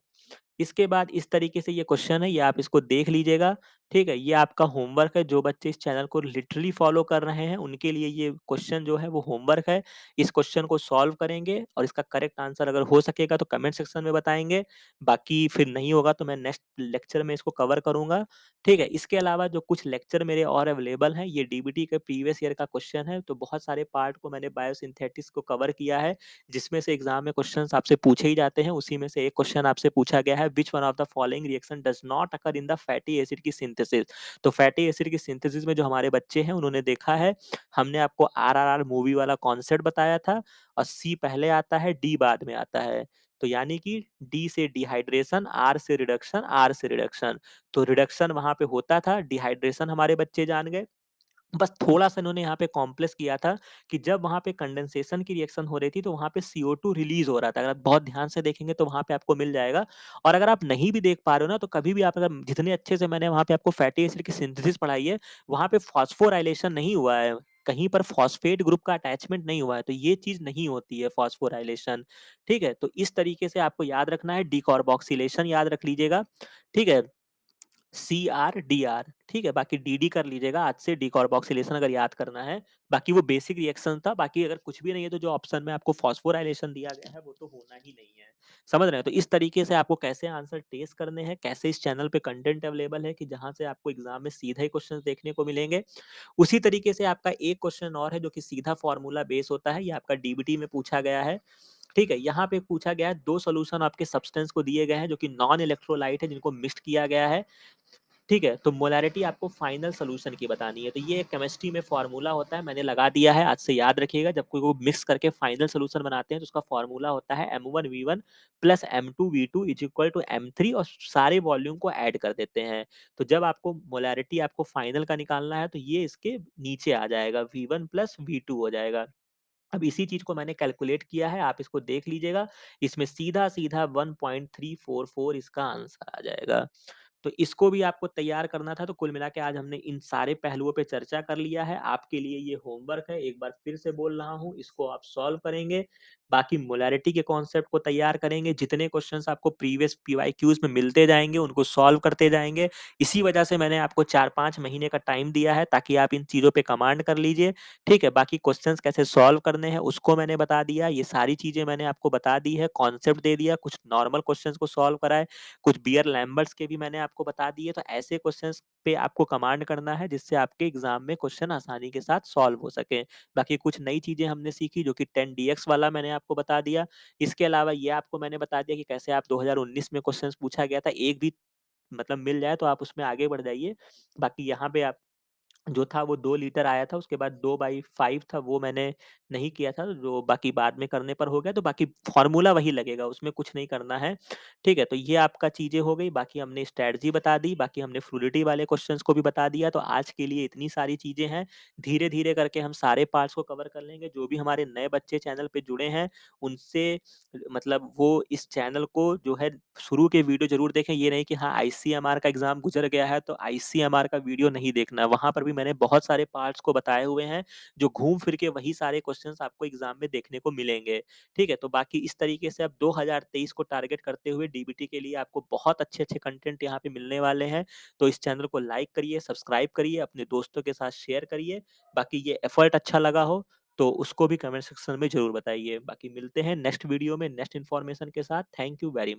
इसके बाद इस तरीके से ये क्वेश्चन है, ये आप इसको देख लीजिएगा, ठीक है? ये आपका होमवर्क है, जो बच्चे इस चैनल को लिटरली फॉलो कर रहे हैं, उनके लिए ये क्वेश्चन जो है वो होमवर्क है। इस क्वेश्चन को सॉल्व करेंगे और इसका करेक्ट आंसर अगर हो सकेगा तो कमेंट सेक्शन में बताएँगे, बाकी फिर नहीं होगा तो मैं नेक्स्ट लेक्चर में इसको कवर करूँगा, ठीक है? इसके अलावा जो कुछ लेक्चर मेरे और अवेलेबल हैं, ये डीबीटी के प्रीवियस ईयर का क्वेश्चन है, तो बहुत सारे पार्ट को मैंने बायोसिंथेटिक्स को कवर किया है, जिसमें से एग्ज़ाम में क्वेश्चन्स आपसे पूछे ही जाते हैं, उसी में से एक क्वेश्चन आपसे पूछा गया है, which one of the following reaction does not occur in the fatty acid की सिंथेसिस। तो फैटी एसिड की सिंथेसिस में जो हमारे बच्चे हैं, उन्होंने देखा है, हमने आपको आरआरआर मूवी वाला कॉन्सेप्ट बताया था और सी पहले आता है, डी बाद में आता है। तो यानी कि डी से डिहाइड्रेशन, आर से रिडक्शन, आर से रिडक्शन। तो रिडक्शन वहाँ पे होता था, डिहाइड्रेशन हमारे बच्चे जान गए। बस थोड़ा-सा इन्होंने यहाँ पे कॉम्प्लेक्स किया था कि जब वहाँ पे कंडेंसेशन की रिएक्शन हो रही थी, तो वहाँ पे CO2 रिलीज़ हो रहा था। अगर आप बहुत ध्यान से देखेंगे तो वहाँ पे आपको मिल जाएगा, और अगर आप नहीं भी देख पा रहे हो ना, तो कभी भी आप अगर जितने अच्छे से मैंने वहाँ पे आपको फैटी एसिड की सिंथेसिस पढ़ाई है, वहाँ पे फॉस्फोराइलेशन नहीं हुआ है। कहीं पर फॉस्फेट ग्रुप का अटैचमेंट नहीं हुआ है, तो ये चीज़ नहीं होती है फॉस्फोराइलेशन, ठीक है? तो इस तरीके से आपको याद रखना है, डिकार्बोक्सिलेशन याद रख लीजिएगा, ठीक है? CRDR, ठीक है? बाकी DD कर लीजिएगा आज से, डिकार्बोक्सिलेशन अगर याद करना है। बाकी वो बेसिक रिएक्शन था, बाकी अगर कुछ भी नहीं है तो जो ऑप्शन में आपको फॉस्फोराइलेशन दिया गया है वो तो होना ही नहीं है। समझ रहे हैं? तो इस तरीके से आपको कैसे आंसर टेस्ट करने हैं, कैसे इस चैनल पे कंटेंट अवेलेबल है कि जहाँ से आपको एग्ज़ाम में सीधे ही क्वेश्चंस देखने को मिलेंगे। उसी तरीके से आपका एक क्वेश्चन और है जो कि सीधा फार्मूला बेस होता है, ये आपका DBT में पूछा गया है। ठीक है? यहाँ पे पूछा गया है 2 सॉल्यूशन आपके सब्सटेंस को दिए गए हैं जो कि नॉन इलेक्ट्रोलाइट है जिनको मिक्स्ड किया गया है। ठीक है? तो मोलैरिटी आपको फाइनल सॉल्यूशन की बतानी है। तो ये केमिस्ट्री में फ़ॉर्मूला होता है, मैंने लगा दिया है, आज से याद रखिएगा। जब कोई वो मिक्स करके फाइनल सॉल्यूशन बनाते हैं, तो उसका फ़ॉर्मूला होता है M1V1 plus M2V2 is equal to M3 और सारे वॉल्यूम को ऐड कर देते हैं। तो जब आपको मोलैरिटी आपको फाइनल का निकालना है, तो ये इसके नीचे आ जाएगा, V1 प्लस V2 हो जाएगा। अब इसी चीज़ को मैंने कैलकुलेट किया है, आप इसको देख लीजिएगा। इसमें सीधा-सीधा 1.344 इसका आंसर आ जाएगा। तो इसको भी आपको तैयार करना था, तो कुल मिला के आज हमने इन सारे पहलुओं पे चर्चा कर लिया है। आपके लिए ये होमवर्क है, एक बार फिर से बोल रहा हूँ, इसको आप सॉल्व करेंगे। बाकी मोलैरिटी के कॉन्सेप्ट को तैयार करेंगे, जितने क्वेश्चंस आपको प्रीवियस पीवाईक्यूज़ में मिलते जाएँगे, उनको सॉल्व करते जाएँगे। इसी वजह से मैंने आपको 4-5 महीने का टाइम दिया है, ताकि आप इन चीज़ों पे कमांड कर लीजिए, ठीक है? बाकी क्वेश्चंस कैसे सॉल्व करने हैं, उसको मैंने बता दिया। ये सारी चीज़ें मैंने आपको बता दी है, कॉन्सेप्ट दे दिया, कुछ नॉर्मल क्वेश्चंस को सॉल्व कराए। कुछ बियर लैम्बर्ट्स के भी मैंने आपको बता दिए, तो ऐसे क्वेश्चंस पे आपको कमांड करना है जिससे आपके एग्जाम में क्वेश्चन आसानी के साथ सॉल्व हो सके। बाकी कुछ नई चीजें हमने सीखी जो कि 10 DX वाला मैंने आपको बता दिया। इसके अलावा ये आपको मैंने बता दिया कि कैसे आप 2019 में क्वेश्चंस पूछा गया था, एक भी मतलब मिल जाए तो आप उसमें आगे बढ़ जाइए। बाकी यहाँ पे आप जो था वो 2 लीटर आया था, उसके बाद 2/5 था, वो मैंने नहीं किया था, जो बाकी बाद में करने पर हो गया, तो बाकी फ़ॉर्मूला वही लगेगा, उसमें कुछ नहीं करना है, ठीक है? तो ये आपका चीज़ें हो गई, बाकी हमने स्ट्रैटेजी बता दी, बाकी हमने फ्लूइडिटी वाले क्वेश्चंस को भी बता दिया, तो आज के लिए इतनी सारी चीज़ें हैं। धीरे-धीरे करके हम सारे पार्ट्स को कवर कर लेंगे, जो भी हमारे नए बच्चे चैनल पे जुड़े हैं, उनसे मतलब वो इस चैनल को जो है शुरू के वीडियो ज़रूर देखें, ये नहीं कि हाँ, ICMR का एग्ज़ाम गुज़र गया है, तो ICMR का वीडियो नहीं देखना। वहाँ पर भी मैंने बहुत सारे पार्ट्स को बताए हुए हैं, जो घूम फिर के वही सारे क्वेश्चंस आपको एग्ज़ाम में देखने को मिलेंगे, ठीक है? तो बाकी इस तरीके से अब 2023 को टारगेट करते हुए DBT के लिए आपको बहुत अच्छे-अच्छे कंटेंट यहाँ पे मिलने वाले हैं। तो इस चैनल को लाइक करिए, सब्सक्राइब करिए, अपने दोस्तों के साथ शेयर करिए। बाकी ये एफर्ट अच्छा लगा हो, तो उसको भी कमेंट सेक्शन में ज़रूर बताइए। बाकी मिलते हैं नेक्स्ट वीडियो में नेक्स्ट इन्फॉर्मेशन के साथ। Thank you very